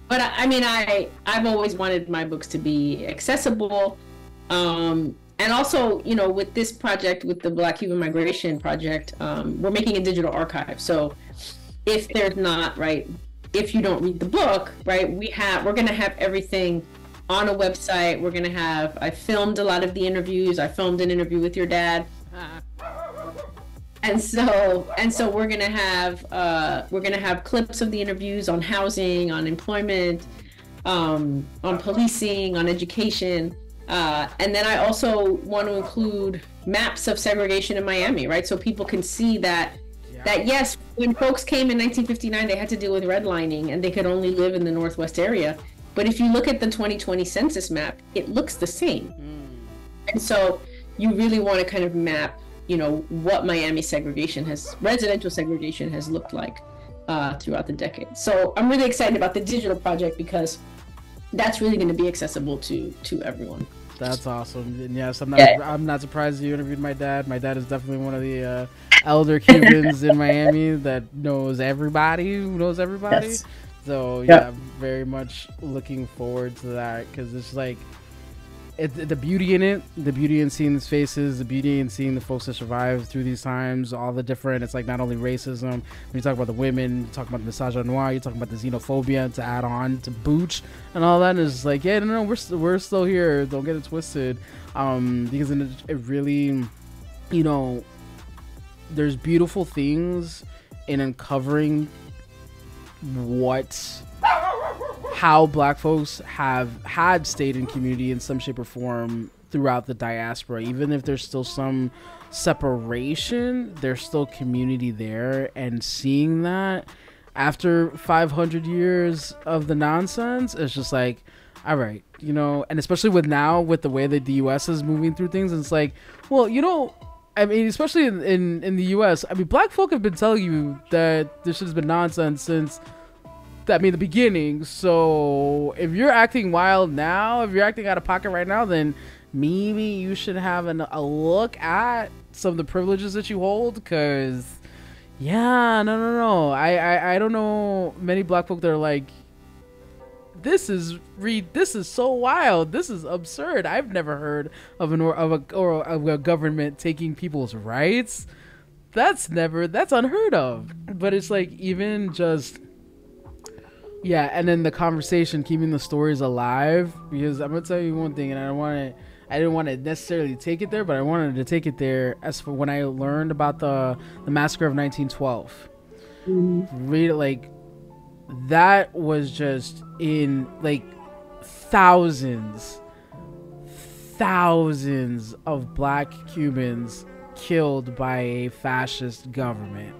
But I mean, I've always wanted my books to be accessible. And also, with this project, with the Black Cuban Migration Project, we're making a digital archive. So if there's not, right, if you don't read the book, right, we're going to have everything on a website. I filmed a lot of the interviews. I filmed an interview with your dad. And so we're going to have clips of the interviews on housing, on employment, on policing, on education. And then I also want to include maps of segregation in Miami, right? So people can see that yes, when folks came in 1959, they had to deal with redlining and they could only live in the Northwest area. But if you look at the 2020 census map, it looks the same. And so you really want to kind of map, what Miami residential segregation has looked like throughout the decade. So I'm really excited about the digital project because that's really going to be accessible to everyone. That's awesome. And yes, I'm not surprised you interviewed my dad. My dad is definitely one of the elder Cubans in Miami that knows everybody who knows everybody. Yes. So very much looking forward to that, because it's like the beauty in it, the beauty in seeing these faces, the beauty in seeing the folks that survived through these times, all the different, it's like not only racism, when you talk about the women, you talk about the misogynoir, you talk about the xenophobia to add on to booch and all that, and it's like, we're still here, don't get it twisted, because it really, there's beautiful things in uncovering how Black folks had stayed in community in some shape or form throughout the diaspora. Even if there's still some separation, there's still community there, and seeing that after 500 years of the nonsense, it's just like, all right, and especially with the way that the US is moving through things, it's like, well, I mean, especially in the U.S., I mean, black folk have been telling you that this shit has been nonsense since, I mean, the beginning. So if you're acting wild now, if you're acting out of pocket right now, then maybe you should have a look at some of the privileges that you hold, because, yeah, no. I don't know many black folk that are like, this is so wild. This is absurd. I've never heard of a government taking people's rights. That's unheard of. But it's like, even just, yeah, and then the conversation, keeping the stories alive, because I'm gonna tell you one thing, and I didn't want to necessarily take it there, but I wanted to take it there as for when I learned about the massacre of 1912. Read it, like, that was just in, like, thousands of black Cubans killed by a fascist government.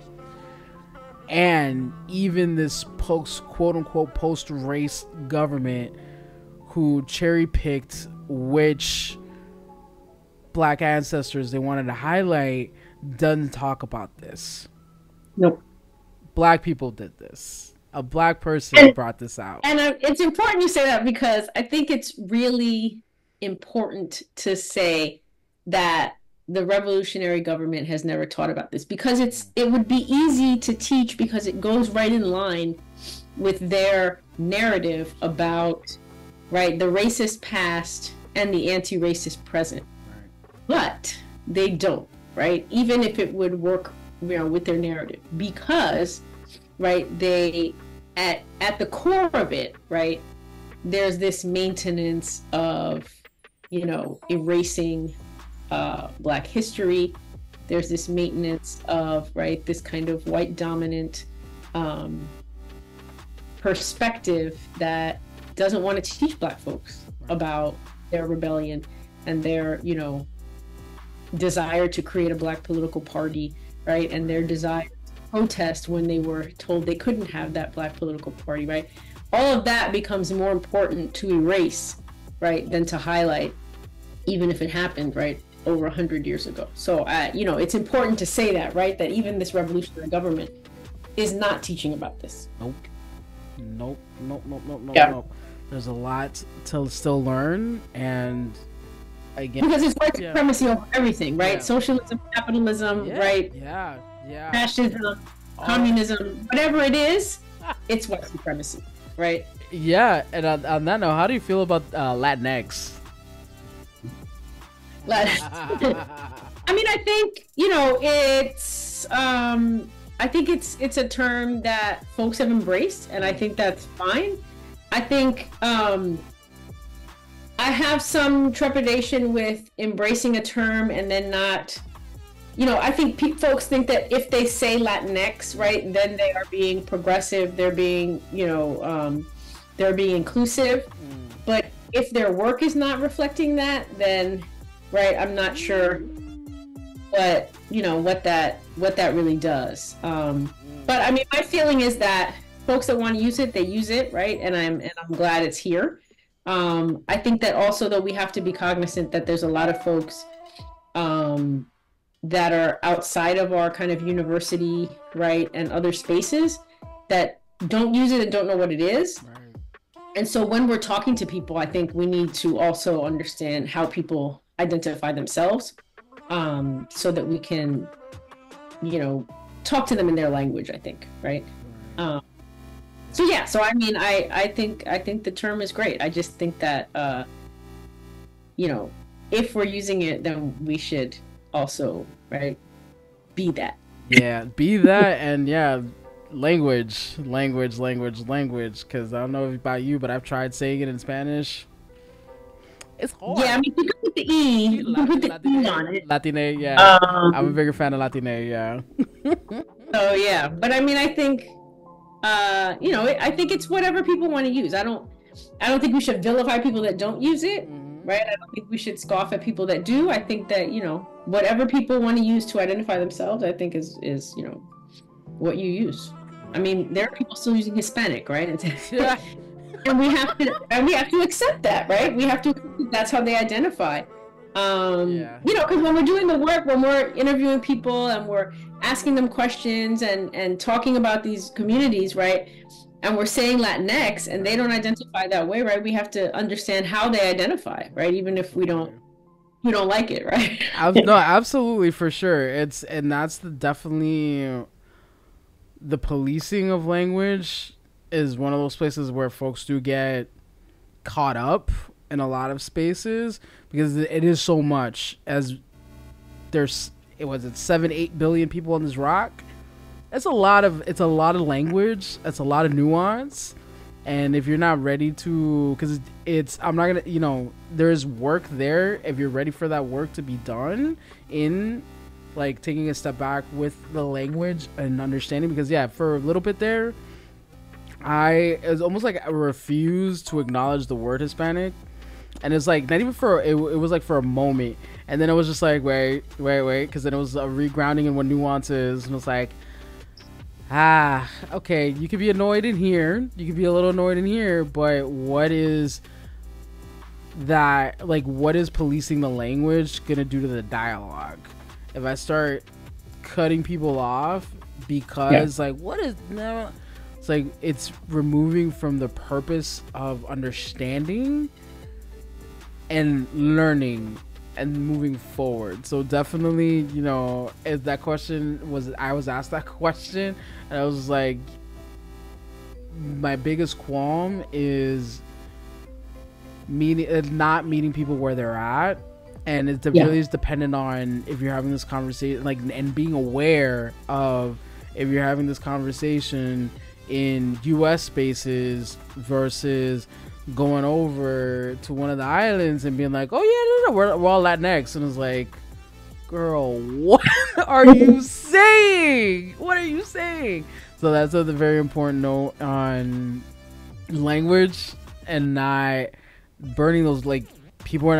And even this quote-unquote post-race government who cherry-picked which black ancestors they wanted to highlight doesn't talk about this. Nope. Black people did this. A black person brought this out. And it's important you say that, because I think it's really important to say that the revolutionary government has never taught about this, because it would be easy to teach, because it goes right in line with their narrative about, right, the racist past and the anti-racist present. Right. But they don't, right? Even if it would work, with their narrative, because, right, they at the core of it, right, there's this maintenance of, erasing black history. There's this maintenance of, right, this kind of white dominant perspective that doesn't want to teach black folks about their rebellion and their, desire to create a black political party, right, and their desire to protest when they were told they couldn't have that black political party, right? All of that becomes more important to erase, right, than to highlight, even if it happened, right, over 100 years ago. So, it's important to say that, right, that even this revolutionary government is not teaching about this. Nope. Yeah. Nope. There's a lot to still learn, and again, because it's white supremacy over everything, right? Yeah. Socialism, capitalism, right? Yeah. Fascism, communism, whatever it is, it's white supremacy, right? Yeah, and on that note, how do you feel about Latinx? I mean, I think, it's a term that folks have embraced, and I think that's fine. I think I have some trepidation with embracing a term and then not, I think folks think that if they say Latinx, right, then they are being progressive, they're being, they're being inclusive. But if their work is not reflecting that, then, right, I'm not sure what that really does. But I mean, my feeling is that folks that want to use it, they use it, right? And I'm glad it's here. I think that also, though, we have to be cognizant that there's a lot of folks that are outside of our kind of university, right, and other spaces that don't use it and don't know what it is. Right. And so when we're talking to people, I think we need to also understand how people identify themselves, so that we can, talk to them in their language, I think, right? So I mean, I think the term is great. I just think that, if we're using it, then we should also, right, be that. Yeah, be that, and yeah, language, because I don't know about you, but I've tried saying it in Spanish. It's hard. Yeah, I mean, you can put the E. You can put the E on it. Latine, yeah. I'm a bigger fan of Latine, yeah. So, yeah. But, I mean, I think, I think it's whatever people want to use. I don't think we should vilify people that don't use it, right? I don't think we should scoff at people that do. I think that, whatever people want to use to identify themselves, I think is what you use. I mean, there are people still using Hispanic, right? And we have to accept that, right? We have to, that's how they identify. Yeah. You know, because when we're doing the work, when we're interviewing people and we're asking them questions and talking about these communities, right? And we're saying Latinx and they don't identify that way, right? We have to understand how they identify, right? Even if we don't like it, right? No, absolutely, for sure. And that's definitely the policing of language is one of those places where folks do get caught up in a lot of spaces because it is so much. As there's, it was it 7-8 billion people on this rock. It's a lot of language. It's a lot of nuance. And if you're not ready to, because I'm not gonna, you know, there's work there. If you're ready for that work to be done in, like, taking a step back with the language and understanding, because yeah, for a little bit there, it was almost like I refused to acknowledge the word Hispanic, and it's like not even for it was like for a moment, and then it was just like wait, because then it was a regrounding in what nuance is, and it's like, okay, you could be annoyed in here, you could be a little annoyed in here, but what is that, like, what is policing the language gonna do to the dialogue if I start cutting people off because like what is no, it's like it's removing from the purpose of understanding and learning and moving forward. So definitely, you know, if that question was, I was asked that question and I was like, my biggest qualm is not meeting people where they're at, and it really is dependent on if you're having this conversation, like, and being aware of if you're having this conversation in US spaces versus going over to one of the islands and being like, oh yeah, no, we're all Latinx, and it's like, girl, what are you saying? What are you saying? So that's a very important note on language and not burning those, like, people.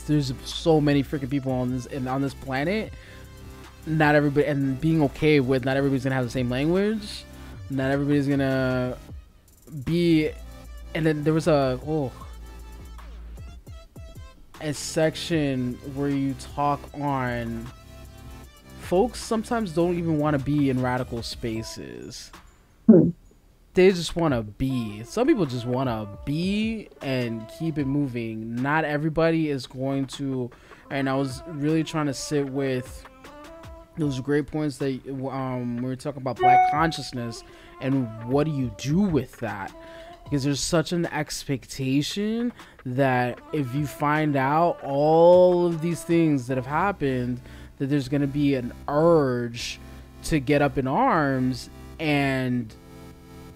There's so many freaking people on this planet. Not everybody, and being okay with not everybody's gonna have the same language. Not everybody's gonna be. And then there was a section where you talk on folks sometimes don't even want to be in radical spaces. They just want to be. Some people just want to be and keep it moving. Not everybody is going to. And I was really trying to sit with those great points that we were talking about Black consciousness and what do you do with that? Because there's such an expectation that if you find out all of these things that have happened, that there's going to be an urge to get up in arms and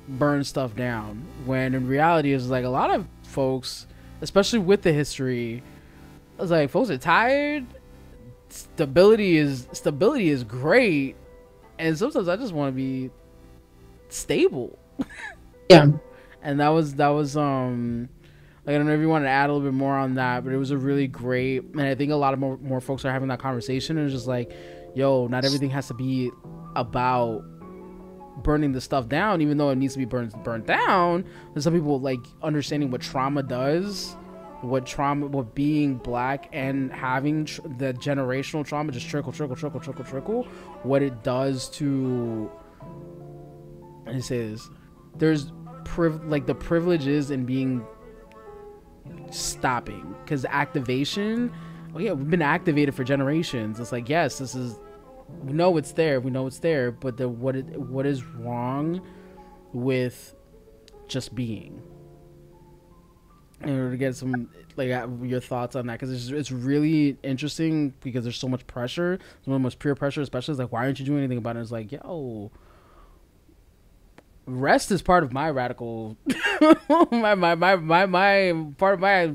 burn stuff down, when in reality it's like a lot of folks, especially with the history, I was like, folks are tired. Stability is great, and sometimes I just want to be stable. And that was like, I don't know if you want to add a little bit more on that, but it was a really great, and I think a lot of more folks are having that conversation, and it's just like, yo, not everything has to be about burning the stuff down, even though it needs to be burnt down. There's some people, like, understanding what trauma does, what being Black and having the generational trauma, just trickle, what it does to, how do you say this? There's the privileges in being stopping, because activation, we've been activated for generations. It's like, yes, this is, we know it's there, but what is wrong with just being? In order to get some, like, your thoughts on that, because it's really interesting, because there's so much pressure, so much peer pressure, especially. It's like, why aren't you doing anything about it? It's like, yo, rest is part of my radical my part of my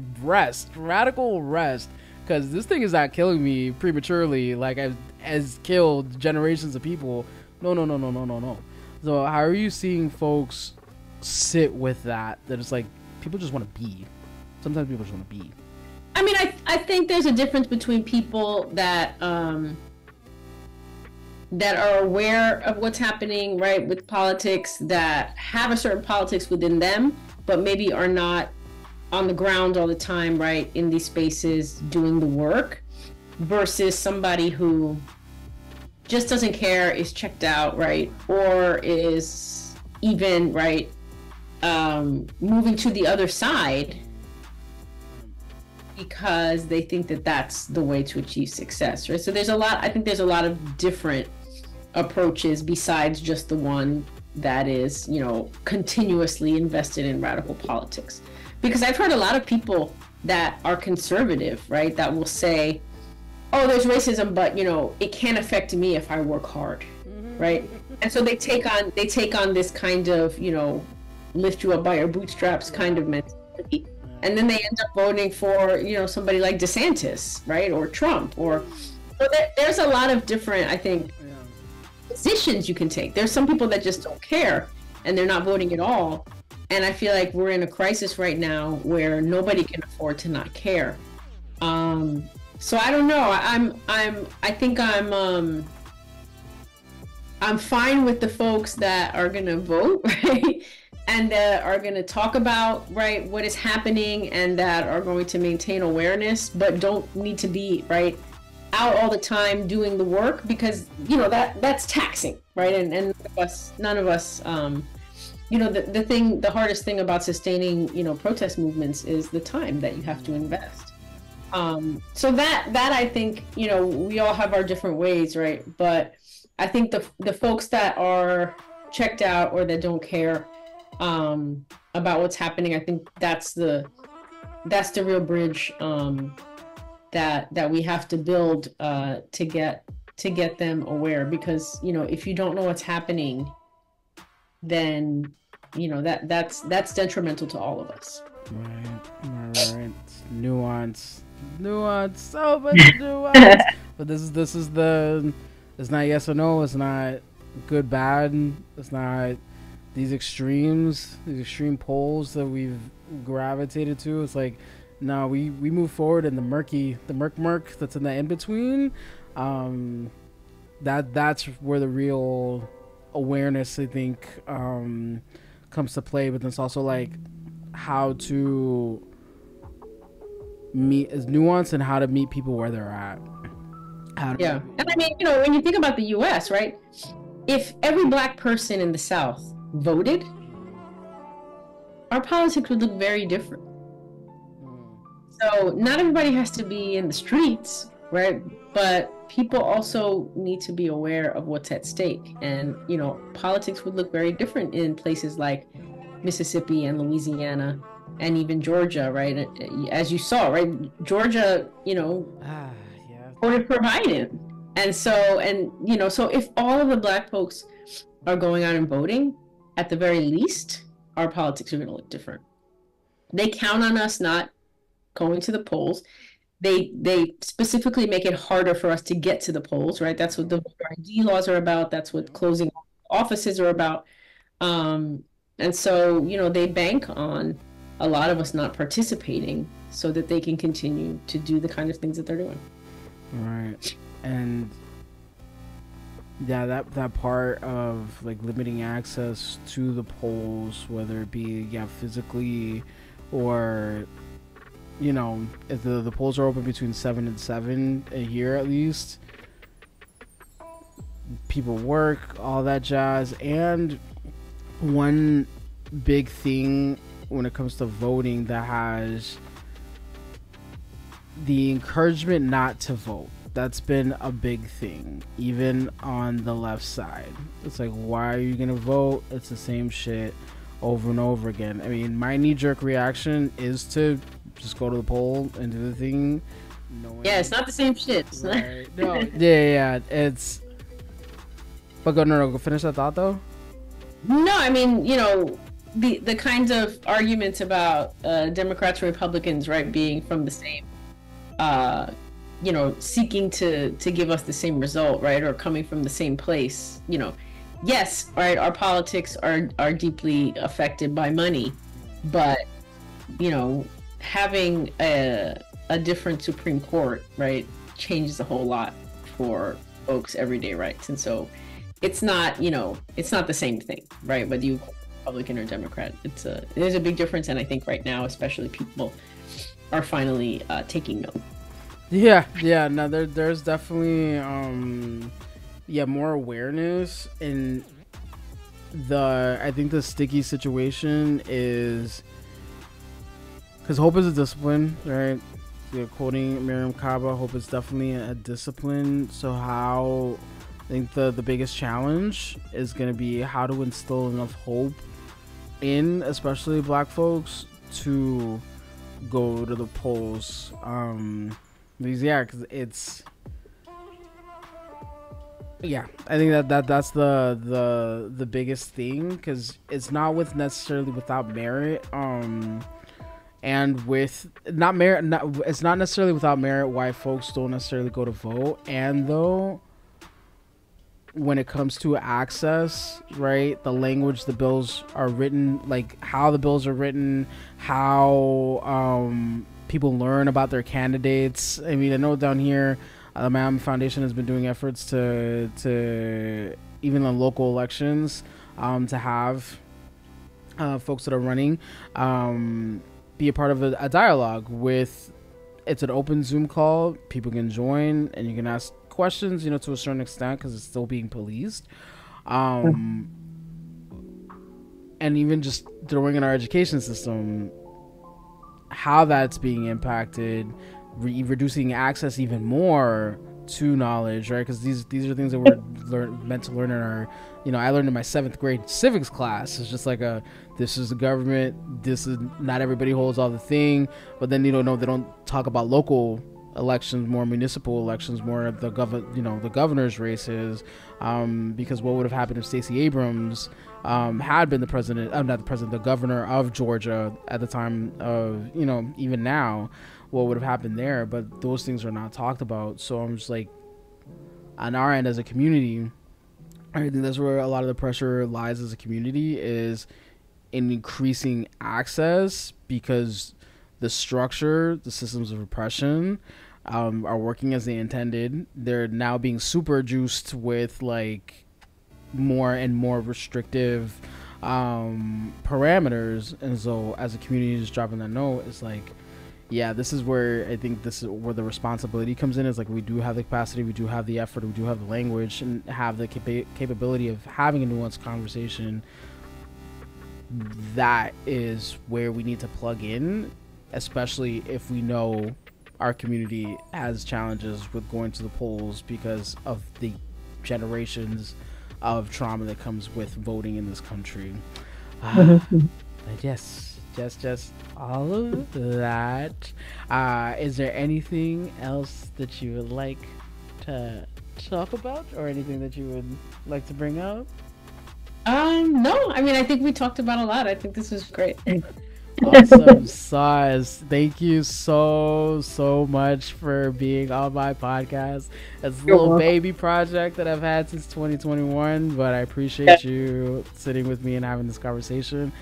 radical rest, because this thing is not killing me prematurely like as killed generations of people. No. So how are you seeing folks sit with that it's like people just want to be? Sometimes people just want to be. I mean, I think there's a difference between people that that are aware of what's happening, right, with politics, that have a certain politics within them, but maybe are not on the ground all the time, right, in these spaces doing the work, versus somebody who just doesn't care, is checked out, right, or is even, right, moving to the other side because they think that that's the way to achieve success, right? So I think there's a lot of different approaches besides just the one that is, continuously invested in radical politics. Because I've heard a lot of people that are conservative, right, that will say, oh, there's racism, but it can't affect me if I work hard, right? And so they take on this kind of, lift you up by your bootstraps kind of mentality. And then they end up voting for, somebody like DeSantis, right? Or Trump, there's a lot of different, I think, positions you can take. There's some people that just don't care and they're not voting at all. And I feel like we're in a crisis right now where nobody can afford to not care. So I don't know. I think I'm fine with the folks that are gonna vote, right? And that are going to talk about, right, what is happening, and that are going to maintain awareness, but don't need to be, right, out all the time doing the work, because that's taxing, right? And none of us the hardest thing about sustaining protest movements is the time that you have to invest. So that I think we all have our different ways, right? But I think the folks that are checked out or that don't care about what's happening, I think that's the real bridge that we have to build to get them aware. Because if you don't know what's happening, then that's detrimental to all of us. Right. Nuance, so much nuance. But this is it's not yes or no. It's not good, bad. It's not these extreme poles that we've gravitated to. It's like, no, we move forward in the murk that's in the in between. That's where the real awareness, I think, comes to play. But it's also like how to meet is nuance and how to meet people where they're at. Yeah, and I mean, when you think about the U.S., right? If every Black person in the South voted, our politics would look very different. So not everybody has to be in the streets, right? But people also need to be aware of what's at stake. And, politics would look very different in places like Mississippi and Louisiana and even Georgia, right? As you saw, right? Georgia, voted for Biden. And so, so if all of the Black folks are going out and voting, at the very least, our politics are going to look different. They count on us not going to the polls. They specifically make it harder for us to get to the polls, right? That's what the voter ID laws are about. That's what closing offices are about. And so, they bank on a lot of us not participating so that they can continue to do the kind of things that they're doing. Right. And yeah, that part of like limiting access to the polls, whether it be physically or if the polls are open between 7 and 7 a year at least, people work, all that jazz. And one big thing when it comes to voting that has the encouragement not to vote, that's been a big thing, even on the left side. It's like, why are you gonna vote? It's the same shit over and over again. I mean, my knee-jerk reaction is to just go to the poll and do the thing. It's not the same shit. Right. No. Yeah. It's. But go finish that thought though. No, I mean, the kinds of arguments about Democrats and Republicans, right, being from the same, seeking to give us the same result, right, or coming from the same place. Yes, right, our politics are deeply affected by money, but having a different Supreme Court, right, changes a whole lot for folks' everyday rights. And so it's not the same thing, right? Whether you Republican or Democrat. There's a big difference, and I think right now, especially, people are finally taking note. Yeah. No, there's definitely more awareness, and I think the sticky situation is because hope is a discipline, right? Quoting Miriam Kaba, hope is definitely a discipline. So how I think the biggest challenge is going to be how to instill enough hope in especially Black folks to go to the polls. Because it's I think that's the biggest thing, because it's not necessarily without merit. And with not merit, it's not necessarily without merit why folks don't necessarily go to vote. And though, when it comes to access, right, the language the bills are written, like how the bills are written, how people learn about their candidates. I mean, I know down here, the Miami Foundation has been doing efforts to even in local elections, to have folks that are running be a part of a dialogue with. It's an open Zoom call. People can join and you can ask questions, to a certain extent, because it's still being policed. And even just throwing in our education system, how that's being impacted, reducing access even more to knowledge, right? Because these are things that we're meant to learn in our, I learned in my 7th grade civics class. It's just like this is the government. This is not everybody holds all the thing, but then they don't talk about local elections, more municipal elections, more of the the governor's races, because what would have happened if Stacey Abrams had been the governor of Georgia at the time of, even now, what would have happened there? But those things are not talked about. So I'm just like, on our end as a community, I think that's where a lot of the pressure lies as a community, is in increasing access, because the structure, the systems of oppression are working as they intended. They're now being super juiced with like more and more restrictive parameters. And so as a community, just dropping that note, it's like, this is where I think this is where the responsibility comes in. Is like, we do have the capacity, we do have the effort, we do have the language, and have the capability of having a nuanced conversation. That is where we need to plug in, especially if we know our community has challenges with going to the polls because of the generations of trauma that comes with voting in this country. Just all of that. Is there anything else that you would like to talk about, or anything that you would like to bring up? No, I mean, I think we talked about a lot. I think this was great. Awesome sauce. Thank you so much for being on my podcast. It's a little baby project that I've had since 2021, but I appreciate you sitting with me and having this conversation.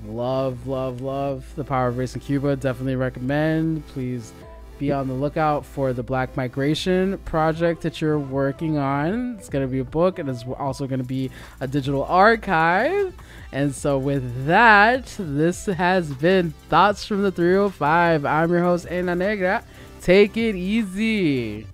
Love the power of race in Cuba. Definitely recommend. Please be on the lookout for the Black Migration project that you're working on. It's going to be a book, and it's also going to be a digital archive. And so with that, this has been Thoughts from the 305. I'm your host, Ana Negra. Take it easy.